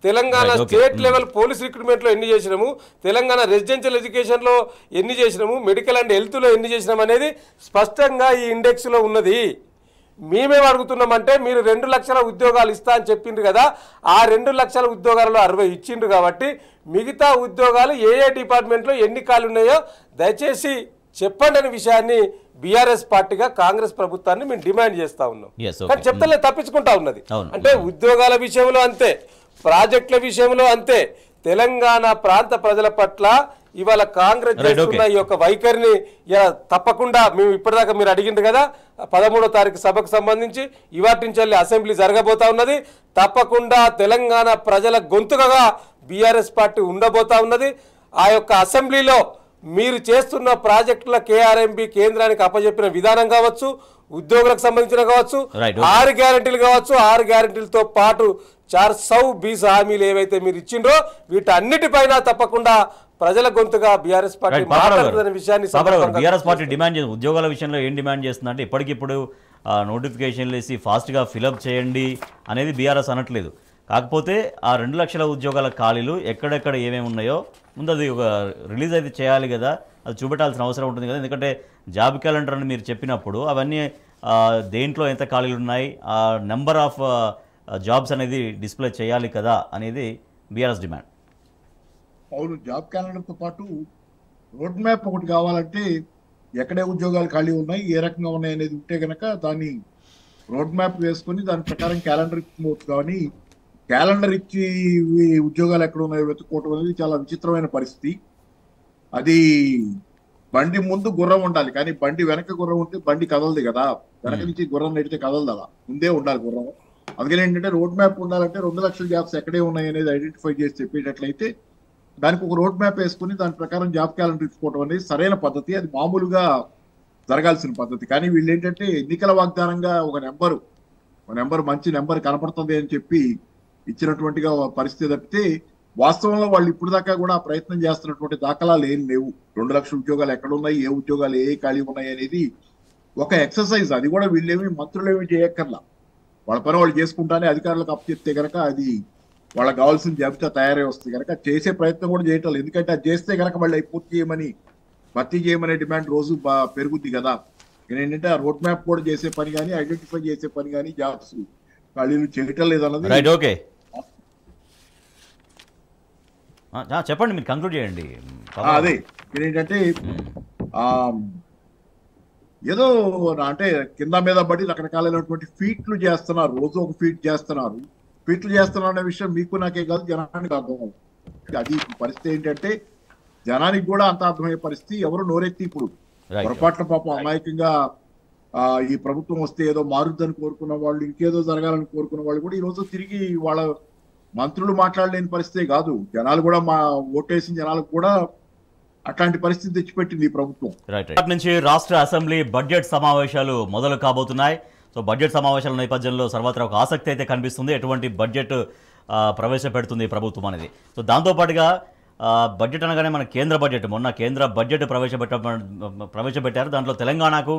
తెలంగాణ స్టేట్ లెవెల్ పోలీస్ రిక్రూట్మెంట్లో ఎన్ని చేసినాము, తెలంగాణ రెసిడెన్షియల్ ఎడ్యుకేషన్లో ఎన్ని చేసినాము, మెడికల్ అండ్ హెల్త్లో ఎన్ని చేసినాము అనేది స్పష్టంగా ఈ ఇండెక్స్లో ఉన్నది. మేమేం అడుగుతున్నామంటే మీరు 2 లక్షల ఉద్యోగాలు ఇస్తా అని చెప్పిండ్రు కదా, ఆ 2 లక్షల ఉద్యోగాలలో 60 ఇచ్చిండ్రు కాబట్టి మిగతా ఉద్యోగాలు ఏ డిపార్ట్మెంట్లో ఎన్ని ఖాళీ ఉన్నాయో దయచేసి చెప్పండి అనే విషయాన్ని బీఆర్ఎస్ పార్టీగా కాంగ్రెస్ ప్రభుత్వాన్ని మేము డిమాండ్ చేస్తా ఉన్నాం. కానీ చెప్తలే తప్పించుకుంటా ఉన్నది. అంటే ఉద్యోగాల విషయంలో అంతే, ప్రాజెక్టుల విషయంలో అంతే. తెలంగాణ ప్రాంత ప్రజల పట్ల ఇవాళ కాంగ్రెస్ చేస్తున్న ఈ యొక్క వైఖరిని తప్పకుండా మేము ఇప్పటిదాకా మీరు అడిగిండ్రు కదా 13వ తారీఖు సభకు సంబంధించి ఇవాటి నుంచి అసెంబ్లీ జరగబోతా ఉన్నది. తప్పకుండా తెలంగాణ ప్రజల గొంతుకగా బీఆర్ఎస్ పార్టీ ఉండబోతా ఉన్నది. ఆ యొక్క అసెంబ్లీలో మీరు చేస్తున్న ప్రాజెక్టుల కేఆర్ఎంబి కేంద్రానికి అప్పచెప్పిన విధానం కావచ్చు, ఉద్యోగులకు సంబంధించిన కావచ్చు, 6 గ్యారెంటీలు కావచ్చు, 6 గ్యారెంటీలతో పాటు 420 హామీలు ఏవైతే మీరు ఇచ్చిండ్రో వీటన్నిటిపైన తప్పకుండా ప్రజల గొంతుగా బీఆర్ఎస్ పార్టీ మాట్లాడుతున్న విషయాన్ని బీఆర్ఎస్ పార్టీ డిమాండ్ చేస్తుంది. ఉద్యోగాల విషయంలో ఏం డిమాండ్ చేస్తుందంటే ఇప్పటికిప్పుడు నోటిఫికేషన్లు వేసి ఫాస్ట్గా ఫిలప్ చేయండి అనేది బీఆర్ఎస్ అనట్లేదు. కాకపోతే ఆ 2 లక్షల ఉద్యోగాల ఖాళీలు ఎక్కడెక్కడ ఏమేమి ఉన్నాయో ముందు అది ఒక రిలీజ్ అయితే చేయాలి కదా, అది చూపెట్టాల్సిన అవసరం ఉంటుంది కదా. ఎందుకంటే జాబ్ క్యాలెండర్ అని మీరు చెప్పినప్పుడు అవన్నీ దేంట్లో ఎంత ఖాళీలు ఉన్నాయి, ఆ నెంబర్ ఆఫ్ జాబ్స్ అనేది డిస్ప్లే చేయాలి కదా అనేది బీఆర్ఎస్ డిమాండ్. అవును, జాబ్ క్యాలెండర్తో పాటు రోడ్ మ్యాప్ ఒకటి కావాలంటే ఎక్కడే ఉద్యోగాలు ఖాళీ ఉన్నాయి, ఏ రకంగా ఉన్నాయి అనేది ఉంటే కనుక దాన్ని రోడ్ మ్యాప్ వేసుకొని దాని ప్రకారం క్యాలెండర్ ఇచ్చిపోవచ్చు. కానీ క్యాలెండర్ ఇచ్చి ఉద్యోగాలు ఎక్కడ ఉన్నాయో వెతుక్కోవటం అనేది చాలా విచిత్రమైన పరిస్థితి. అది బండి ముందు గుర్రం ఉండాలి, కానీ బండి వెనక గుర్రం ఉంటే బండి కదలదు కదా. వెనక నుంచి గుర్రం నెడితే కదలదు, అలా ముందే ఉండాలి గుర్రం. అందుకని ఏంటంటే రోడ్ మ్యాప్ ఉండాలంటే 2 లక్షల జాబ్స్ ఎక్కడే ఉన్నాయి అనేది ఐడెంటిఫై చేసి చెప్పేటట్లయితే దానికి ఒక రోడ్ మ్యాప్ వేసుకుని దాని ప్రకారం జాబ్ క్యాలెండర్ ఇచ్చుకోవడం అనేది సరైన పద్ధతి, అది మామూలుగా జరగాల్సిన పద్ధతి. కానీ వీళ్ళు ఏంటంటే ఎన్నికల వాగ్దానంగా ఒక నెంబర్ మంచి నెంబర్ కనపడుతుంది అని చెప్పి ఇచ్చినటువంటిగా పరిస్థితి తప్పితే వాస్తవంలో వాళ్ళు ఇప్పుడు దాకా కూడా ప్రయత్నం చేస్తున్నటువంటి దాఖలాలు ఏం లేవు. 2 లక్షల ఉద్యోగాలు ఎక్కడున్నాయి, ఏ ఉద్యోగాలు ఏ ఖాళీ ఉన్నాయి అనేది ఒక ఎక్సర్సైజ్. అది కూడా వీళ్ళేమి మంత్రులేమి చేయక్కర్లా, వాళ్ళ పని వాళ్ళు చేసుకుంటానే అధికారులకు అప్పచెప్తే కనుక అది వాళ్ళకి కావాల్సిన జాబితా తయారై వస్తుంది కనుక చేసే ప్రయత్నం కూడా చేయటం. ఎందుకంటే అది చేస్తే కనుక వాళ్ళు భర్తీ చేయమనే డిమాండ్ రోజు పెరుగుద్ది కదా. ఏంటంటే ఆ రోడ్ మ్యాప్ కూడా చేసే పని కానీ ఐడెంటిఫై చేసే పని కానీ జాబ్స్ ఖాళీలు చేయటం లేదన్నది. ఓకే, చెప్పండి, మీరు కంక్లూడ్ చేయండి. అదే ఏంటంటే ఏదో అంటే కింద మీద పడి రకరకాలైనటువంటి ఫీట్లు చేస్తున్నారు, రోజు ఒక ఫీట్లు చేస్తున్నారు అనే విషయం మీకు నాకే కాదు జనానికి అర్థం. అది పరిస్థితి ఏంటంటే జనానికి కూడా అంత అర్థమయ్యే పరిస్థితి. ఎవరు నోరెత్తి ఇప్పుడు పొరపాట్ల పాపం అమాయకంగా ఈ ప్రభుత్వం వస్తే ఏదో మారుద్దని కోరుకున్న వాళ్ళు, ఇంకేదో జరగాలని కోరుకున్న వాళ్ళు కూడా ఈ రోజు తిరిగి వాళ్ళ మంత్రులు మాట్లాడలేని పరిస్థితే కాదు, జనాలు కూడా ఓటేసిన జనాలకు కూడా అట్లాంటి పరిస్థితి తెచ్చిపెట్టింది ఈ ప్రభుత్వం. రైట్ నుంచి రాష్ట్ర అసెంబ్లీ బడ్జెట్ సమావేశాలు మొదలు కాబోతున్నాయి. సో బడ్జెట్ సమావేశాల నేపథ్యంలో సర్వత్రా ఒక ఆసక్తి అయితే కనిపిస్తుంది, ఎటువంటి బడ్జెట్ ప్రవేశపెడుతుంది ప్రభుత్వం అనేది. సో దాంతోపాటుగా బడ్జెట్ అనగానే మన కేంద్ర బడ్జెట్, మొన్న కేంద్ర బడ్జెట్ ప్రవేశపెట్టారు. దాంట్లో తెలంగాణకు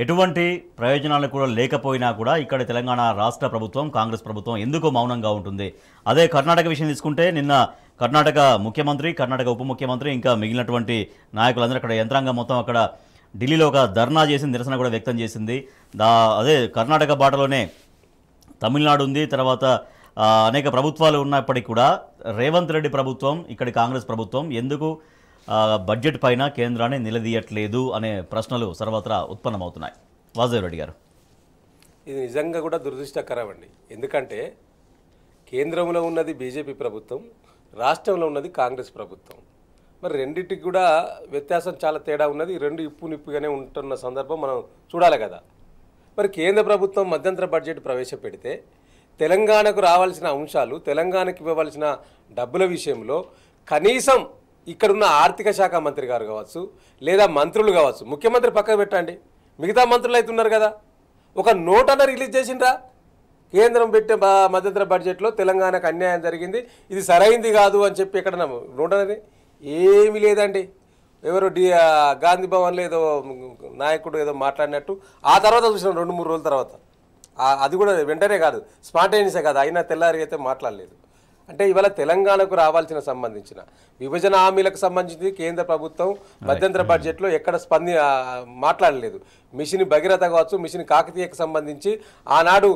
ఎటువంటి ప్రయోజనాలు కూడా లేకపోయినా కూడా ఇక్కడ తెలంగాణ రాష్ట్ర ప్రభుత్వం, కాంగ్రెస్ ప్రభుత్వం ఎందుకు మౌనంగా ఉంటుంది? అదే కర్ణాటక విషయం తీసుకుంటే నిన్న కర్ణాటక ముఖ్యమంత్రి, కర్ణాటక ఉప ముఖ్యమంత్రి ఇంకా మిగిలినటువంటి నాయకులందరూ అక్కడ యంత్రాంగం మొత్తం అక్కడ ఢిల్లీలో ఒక ధర్నా చేసి నిరసన కూడా వ్యక్తం చేసింది. అదే కర్ణాటక బాటలోనే తమిళనాడు ఉంది, తర్వాత అనేక ప్రభుత్వాలు ఉన్నప్పటికీ కూడా రేవంత్ రెడ్డి ప్రభుత్వం, ఇక్కడి కాంగ్రెస్ ప్రభుత్వం ఎందుకు బడ్జెట్ పైన కేంద్రాన్ని నిలదీయట్లేదు అనే ప్రశ్నలు సర్వత్రా ఉత్పన్నమవుతున్నాయి. వాసుదేవ్ రెడ్డి గారు, ఇది నిజంగా కూడా దురదృష్టకరం అండి. ఎందుకంటే కేంద్రంలో ఉన్నది బీజేపీ ప్రభుత్వం, రాష్ట్రంలో ఉన్నది కాంగ్రెస్ ప్రభుత్వం. మరి రెండింటికి కూడా వ్యత్యాసం చాలా తేడా ఉన్నది. రెండు నిప్పుగానే ఉంటున్న సందర్భం మనం చూడాలి కదా. మరి కేంద్ర ప్రభుత్వం మధ్యంతర బడ్జెట్ ప్రవేశపెడితే తెలంగాణకు రావాల్సిన అంశాలు, తెలంగాణకు ఇవ్వవలసిన డబ్బుల విషయంలో కనీసం ఇక్కడున్న ఆర్థిక శాఖ మంత్రి గారు కావచ్చు, లేదా మంత్రులు కావచ్చు, ముఖ్యమంత్రి పక్కన పెట్టండి, మిగతా మంత్రులు అయితే ఉన్నారు కదా, ఒక నోట్ అన్న రిలీజ్ చేసిండ్రా? కేంద్రం పెట్టే మధ్యంతర బడ్జెట్లో తెలంగాణకు అన్యాయం జరిగింది, ఇది సరైంది కాదు అని చెప్పి ఎక్కడ నోట్ అనేది ఏమీ లేదండి. ఎవరో గాంధీ భవన్లో ఏదో నాయకుడు ఏదో మాట్లాడినట్టు ఆ తర్వాత చూసినాం 2-3 రోజుల తర్వాత. అది కూడా వెంటనే కాదు, స్పాంటేనియసే కాదు, అయినా తెల్లారి అయితే మాట్లాడలేదు. అంటే ఇవాళ తెలంగాణకు రావాల్సిన సంబంధించిన విభజన హామీలకు సంబంధించి కేంద్ర ప్రభుత్వం మధ్యంతర బడ్జెట్లో ఎక్కడ మాట్లాడలేదు. మిషన్ భగీరథ కావచ్చు, మిషన్ కాకతీయకు సంబంధించి ఆనాడు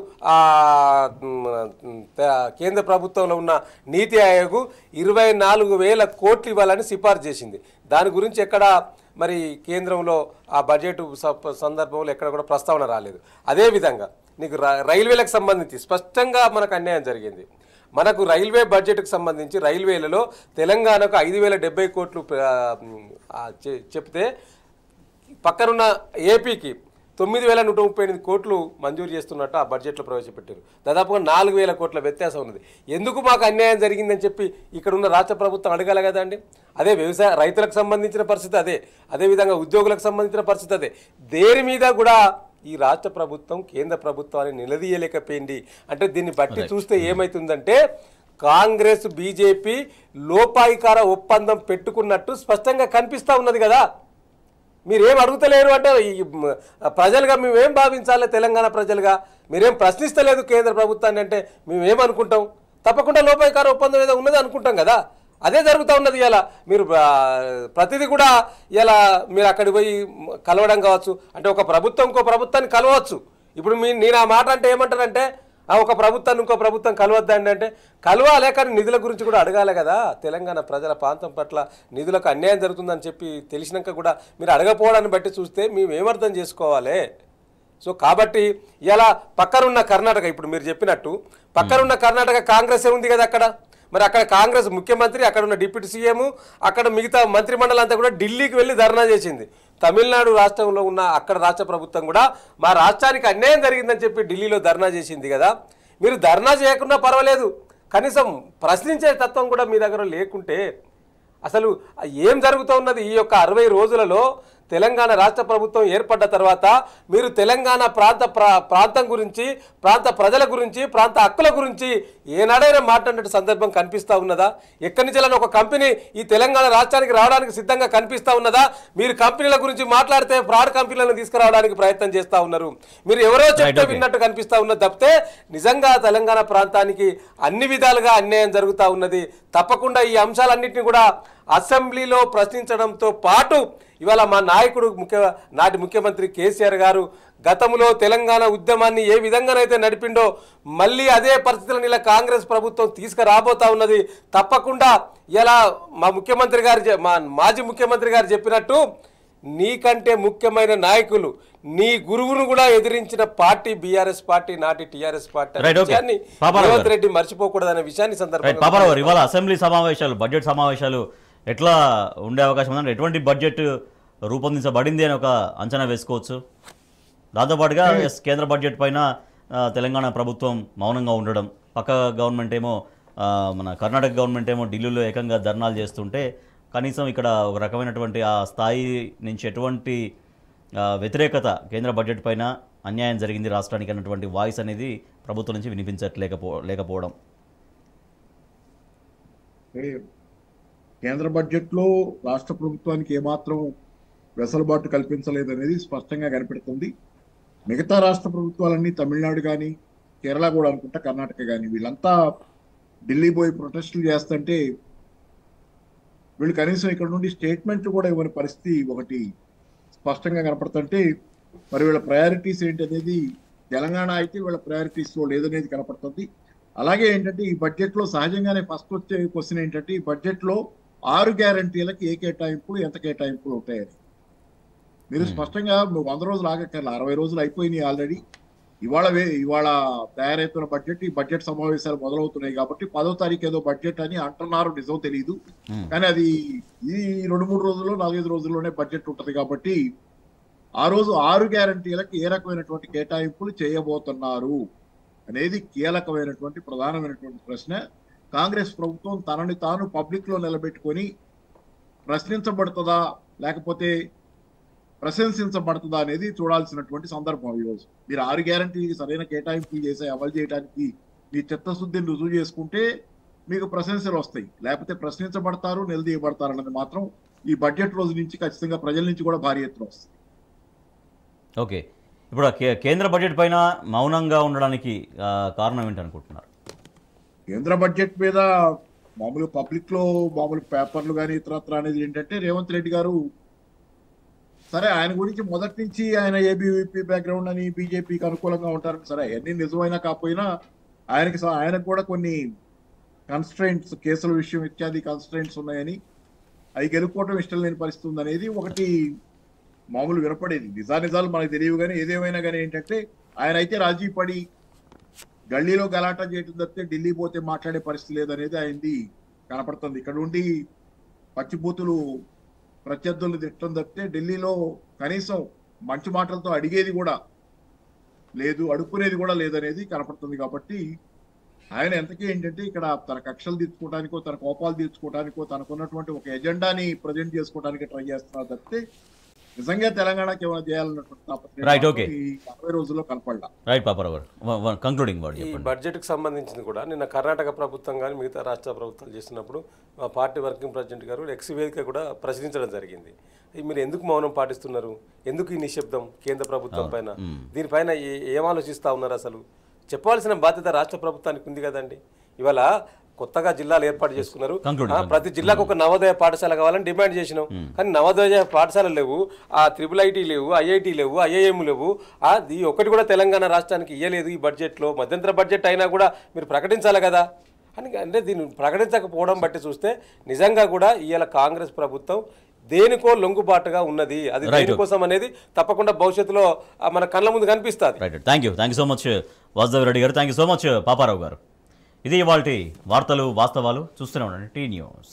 కేంద్ర ప్రభుత్వంలో ఉన్న నీతి ఆయోగ్ 24,000 కోట్లు ఇవ్వాలని సిఫార్సు చేసింది. దాని గురించి ఎక్కడ మరి కేంద్రంలో ఆ బడ్జెట్ సందర్భంలో ఎక్కడ కూడా ప్రస్తావన రాలేదు. అదేవిధంగా నీకు రైల్వేలకు సంబంధించి స్పష్టంగా మనకు అన్యాయం జరిగింది. మనకు రైల్వే బడ్జెట్కు సంబంధించి రైల్వేలలో తెలంగాణకు 5,070 కోట్లు చెప్తే పక్కనున్న ఏపీకి 9,138 కోట్లు మంజూరు చేస్తున్నట్టు ఆ బడ్జెట్లో ప్రవేశపెట్టారు. దాదాపుగా 4,000 కోట్ల వ్యత్యాసం ఉన్నది. ఎందుకు మాకు అన్యాయం జరిగిందని చెప్పి ఇక్కడున్న రాష్ట్ర ప్రభుత్వం అడగాలి కదండి. అదే వ్యవసాయ రైతులకు సంబంధించిన పరిస్థితి అదేవిధంగా ఉద్యోగులకు సంబంధించిన పరిస్థితి అదే. దేని మీద కూడా ఈ రాష్ట్ర ప్రభుత్వం కేంద్ర ప్రభుత్వాన్ని నిలదీయలేకపోయింది. అంటే దీన్ని బట్టి చూస్తే ఏమవుతుందంటే కాంగ్రెస్ బీజేపీ లోపాయికార ఒప్పందం పెట్టుకున్నట్టు స్పష్టంగా కనిపిస్తూ ఉన్నది కదా. మీరేం అడుగుతలేరు అంటే ప్రజలుగా మేమేం భావించాలి, తెలంగాణ ప్రజలుగా మీరేం ప్రశ్నిస్తలేదు కేంద్ర ప్రభుత్వాన్ని అంటే మేమేమనుకుంటాం? తప్పకుండా లోపాయికార ఒప్పందం ఏదో ఉన్నది అనుకుంటాం కదా. అదే జరుగుతూ ఉన్నది. ఇలా మీరు ప్రతిదీ కూడా ఇలా మీరు అక్కడికి పోయి కలవడం కావచ్చు, అంటే ఒక ప్రభుత్వం ఇంకో ప్రభుత్వాన్ని కలవచ్చు. ఇప్పుడు నేను ఆ మాట అంటే ఏమంటారంటే ఒక ప్రభుత్వాన్ని ఇంకో ప్రభుత్వం కలవద్దండి అంటే కలవాలే, కానీ నిధుల గురించి కూడా అడగాలి కదా. తెలంగాణ ప్రజల ప్రాంతం పట్ల నిధులకు అన్యాయం జరుగుతుందని చెప్పి తెలిసినాక కూడా మీరు అడగపోవడాన్ని బట్టి చూస్తే మేము ఏమర్థం చేసుకోవాలి? సో కాబట్టి ఇలా పక్కనున్న కర్ణాటక, ఇప్పుడు మీరు చెప్పినట్టు పక్కనున్న కర్ణాటక కాంగ్రెస్ ఉంది కదా అక్కడ. మరి అక్కడ కాంగ్రెస్ ముఖ్యమంత్రి, అక్కడ ఉన్న డిప్యూటీ సీఎం, అక్కడ మిగతా మంత్రిమండలి అంతా కూడా ఢిల్లీకి వెళ్ళి ధర్నా చేసింది. తమిళనాడు రాష్ట్రంలో ఉన్న అక్కడ రాష్ట్ర ప్రభుత్వం కూడా మా రాష్ట్రానికి అన్యాయం జరిగిందని చెప్పి ఢిల్లీలో ధర్నా చేసింది కదా. మీరు ధర్నా చేయకుండా పర్వాలేదు, కనీసం ప్రశ్నించే తత్వం కూడా మీ దగ్గర లేకుంటే అసలు ఏం జరుగుతూ ఉన్నది? ఈ యొక్క 60 రోజులలో తెలంగాణ రాష్ట్ర ప్రభుత్వం ఏర్పడ్డ తర్వాత మీరు తెలంగాణ ప్రాంతం గురించి, ప్రాంత ప్రజల గురించి, ప్రాంత హక్కుల గురించి ఏనాడైనా మాట్లాడిన సందర్భం కనిపిస్తూ ఉన్నదా? ఎక్కడి నుంచి ఒక కంపెనీ ఈ తెలంగాణ రాష్ట్రానికి రావడానికి సిద్ధంగా కనిపిస్తూ ఉన్నదా? మీరు కంపెనీల గురించి మాట్లాడితే ఫ్రాడ్ కంపెనీలను తీసుకురావడానికి ప్రయత్నం చేస్తూ ఉన్నారు. మీరు ఎవరో చెప్తే విన్నట్టు కనిపిస్తూ ఉన్నది తప్పితే నిజంగా తెలంగాణ ప్రాంతానికి అన్ని విధాలుగా అన్యాయం జరుగుతూ ఉన్నది. తప్పకుండా ఈ అంశాలన్నింటినీ కూడా అసెంబ్లీలో ప్రశ్నించడంతో పాటు ఇవాళ మా నాయకుడు నాటి ముఖ్యమంత్రి కేసీఆర్ గారు గతంలో తెలంగాణ ఉద్యమాన్ని ఏ విధంగానైతే నడిపిండో మళ్ళీ అదే పరిస్థితులను ఇలా కాంగ్రెస్ ప్రభుత్వం తీసుకురాబోతా ఉన్నది. తప్పకుండా ఇలా మా మాజీ ముఖ్యమంత్రి గారు చెప్పినట్టు నీకంటే ముఖ్యమైన నాయకులు, నీ గురువును కూడా ఎదిరించిన పార్టీ బీఆర్ఎస్ పార్టీ, నాటి టీఆర్ఎస్ పార్టీ విషయాన్ని రేవంత్ రెడ్డి మర్చిపోకూడదనే విషయాన్ని సందర్భంగా ఇవాళ అసెంబ్లీ సమావేశాలు, బడ్జెట్ సమావేశాలు ఎట్లా ఉండే అవకాశం ఉందంటే ఎటువంటి బడ్జెట్ రూపొందించబడింది అని ఒక అంచనా వేసుకోవచ్చు. దాంతోపాటుగా కేంద్ర బడ్జెట్ పైన తెలంగాణ ప్రభుత్వం మౌనంగా ఉండడం, పక్క గవర్నమెంట్ ఏమో మన కర్ణాటక గవర్నమెంట్ ఏమో ఢిల్లీలో ఏకంగా ధర్నాలు చేస్తుంటే కనీసం ఇక్కడ ఒక రకమైనటువంటి ఆ స్థాయి నుంచి ఎటువంటి వ్యతిరేకత కేంద్ర బడ్జెట్ పైన అన్యాయం జరిగింది రాష్ట్రానికి అన్నటువంటి వాయిస్ అనేది ప్రభుత్వం నుంచి వినిపించలేకపోవడం. కేంద్ర బడ్జెట్లో రాష్ట్ర ప్రభుత్వానికి ఏమాత్రం వెసులుబాటు కల్పించలేదనేది స్పష్టంగా కనిపెడుతుంది. మిగతా రాష్ట్ర ప్రభుత్వాలన్నీ తమిళనాడు కానీ, కేరళ కూడా అనుకుంటా, కర్ణాటక కానీ, వీళ్ళంతా ఢిల్లీ పోయి ప్రొటెస్టులు చేస్తుంటే వీళ్ళు కనీసం ఇక్కడ నుండి స్టేట్మెంట్లు కూడా ఇవ్వని పరిస్థితి ఒకటి స్పష్టంగా కనపడుతుంటే మరి వీళ్ళ ప్రయారిటీస్ ఏంటి అనేది తెలంగాణ అయితే వీళ్ళ ప్రయారిటీస్లో లేదనేది కనపడుతుంది. అలాగే ఏంటంటే ఈ బడ్జెట్లో సహజంగానే ఫస్ట్ వచ్చే క్వశ్చన్ ఏంటంటే ఈ బడ్జెట్లో 6 గ్యారంటీలకు ఏ కేటాయింపులు, ఎంత కేటాయింపులు ఉంటాయని మీరు స్పష్టంగా 100 రోజులు ఆగక్కర్లా, 60 రోజులు అయిపోయినాయి ఆల్రెడీ. ఇవాళ తయారైతున్న బడ్జెట్, ఈ బడ్జెట్ సమావేశాలు మొదలవుతున్నాయి కాబట్టి 10వ తారీఖు ఏదో బడ్జెట్ అని అంటున్నారు, నిజం తెలియదు. కానీ అది ఈ 2-3 రోజుల్లో 4-5 రోజుల్లోనే బడ్జెట్ ఉంటుంది కాబట్టి ఆ రోజు 6 గ్యారంటీలకు ఏ రకమైనటువంటి కేటాయింపులు చేయబోతున్నారు అనేది కీలకమైనటువంటి ప్రధానమైనటువంటి ప్రశ్న. కాంగ్రెస్ ప్రభుత్వం తనని తాను పబ్లిక్ లో నిలబెట్టుకొని ప్రశ్నించబడుతుందా లేకపోతే ప్రశంసించబడుతుందా అనేది చూడాల్సినటువంటి సందర్భం. ఈరోజు మీరు 6 గ్యారంటీకి సరైన కేటాయింపులు చేసి అమలు చేయడానికి మీ చిత్తశుద్ధిని రుజువు చేసుకుంటే మీకు ప్రశంసలు వస్తాయి, లేకపోతే ప్రశ్నించబడతారు, నిలదీయబడతారు అన్నది మాత్రం ఈ బడ్జెట్ రోజు నుంచి ఖచ్చితంగా ప్రజల నుంచి కూడా భారీ ఎత్తున వస్తుంది. ఓకే, ఇప్పుడు కేంద్ర బడ్జెట్ పైన మౌనంగా ఉండడానికి కారణం ఏంటనుకుంటున్నారు? కేంద్ర బడ్జెట్ మీద మామూలు పబ్లిక్ లో మామూలు పేపర్లు కానీ ఇతరత్ర అనేది ఏంటంటే రేవంత్ రెడ్డి గారు సరే ఆయన గురించి మొదటి నుంచి ఆయన ఏబీవీపీ బ్యాక్గ్రౌండ్ అని బీజేపీకి అనుకూలంగా ఉంటారని, సరే అవన్నీ నిజమైనా కాకపోయినా ఆయనకు కూడా కొన్ని కన్స్ట్రైంట్స్, కేసుల విషయం ఇత్యాది కన్స్ట్రైంట్స్ ఉన్నాయని అవి గెలుపుకోవడం ఇష్టం లేని పరిస్థితి ఉందనేది ఒకటి మామూలు వినపడేది. నిజాలు మనకు తెలియవు కానీ ఏదేమైనా కానీ ఏంటంటే ఆయన అయితే రాజీ పడి గల్లీలో గలాటా చేయడం తప్పితే ఢిల్లీ పోతే మాట్లాడే పరిస్థితి లేదనేది ఆయనది కనపడుతుంది. ఇక్కడ ఉండి పచ్చిబూతులు ప్రత్యర్థులు తిట్టడం తప్పితే ఢిల్లీలో కనీసం మంచి మాటలతో అడిగేది కూడా లేదు, అడుక్కునేది కూడా లేదనేది కనపడుతుంది. కాబట్టి ఆయన ఎంతకీ ఏంటంటే ఇక్కడ తన కక్షలు తీర్చుకోవడానికో, తన కోపాలు తీర్చుకోవడానికో, తనకున్నటువంటి ఒక ఎజెండాని ప్రజెంట్ చేసుకోవడానికి ట్రై చేస్తున్నారు తప్పితే నిజంగా తెలంగాణకి ఏమైనా చేయాలన్నటువంటి 60 రోజుల్లో కనపడలా. రైట్ పాపారావు, కంక్లూడింగ్ వర్డ్ ఈ బడ్జెట్కి సంబంధించింది కూడా నిన్న కర్ణాటక ప్రభుత్వం కానీ మిగతా రాష్ట్ర ప్రభుత్వాలు చేస్తున్నప్పుడు మా పార్టీ వర్కింగ్ ప్రెసిడెంట్ గారు ఎక్స్ వేదిక కూడా ప్రశ్నించడం జరిగింది. మీరు ఎందుకు మౌనం పాటిస్తున్నారు, ఎందుకు ఈ నిశ్శబ్దం కేంద్ర ప్రభుత్వం పైన, దీనిపైన ఏం ఆలోచిస్తూ ఉన్నారు? అసలు చెప్పాల్సిన బాధ్యత రాష్ట్ర ప్రభుత్వానికి ఉంది కదండి. ఇవాళ కొత్తగా జిల్లాలు ఏర్పాటు చేసుకున్నారు. Conclude. ప్రతి జిల్లాకు ఒక నవోదయ పాఠశాల కావాలని డిమాండ్ చేసినాం. కానీ నవోదయ పాఠశాలలు లేవు, ఆ IIIT లేవు, IIT లేవు, IIM లేవు. అది ఒకటి కూడా తెలంగాణ రాష్ట్రానికి ఇయ్యలేదు. ఈ బడ్జెట్లో మధ్యంతర బడ్జెట్ అయినా కూడా మీరు ప్రకటించాలి కదా అని. అంటే దీన్ని ప్రకటించకపోవడం బట్టి చూస్తే నిజంగా కూడా ఇవాళ కాంగ్రెస్ ప్రభుత్వం దేనికో లొంగుబాటుగా ఉన్నది. అది దేనికోసం అనేది తప్పకుండా భవిష్యత్తులో మన కళ్ళ ముందు కనిపిస్తుంది. Right, thank you so much Vasudev Reddy garu. Thank you so much Paparao garu. ఇది ఇవాల్టి వార్తలు వాస్తవాలు. చూస్తూనే ఉండండి టీ న్యూస్.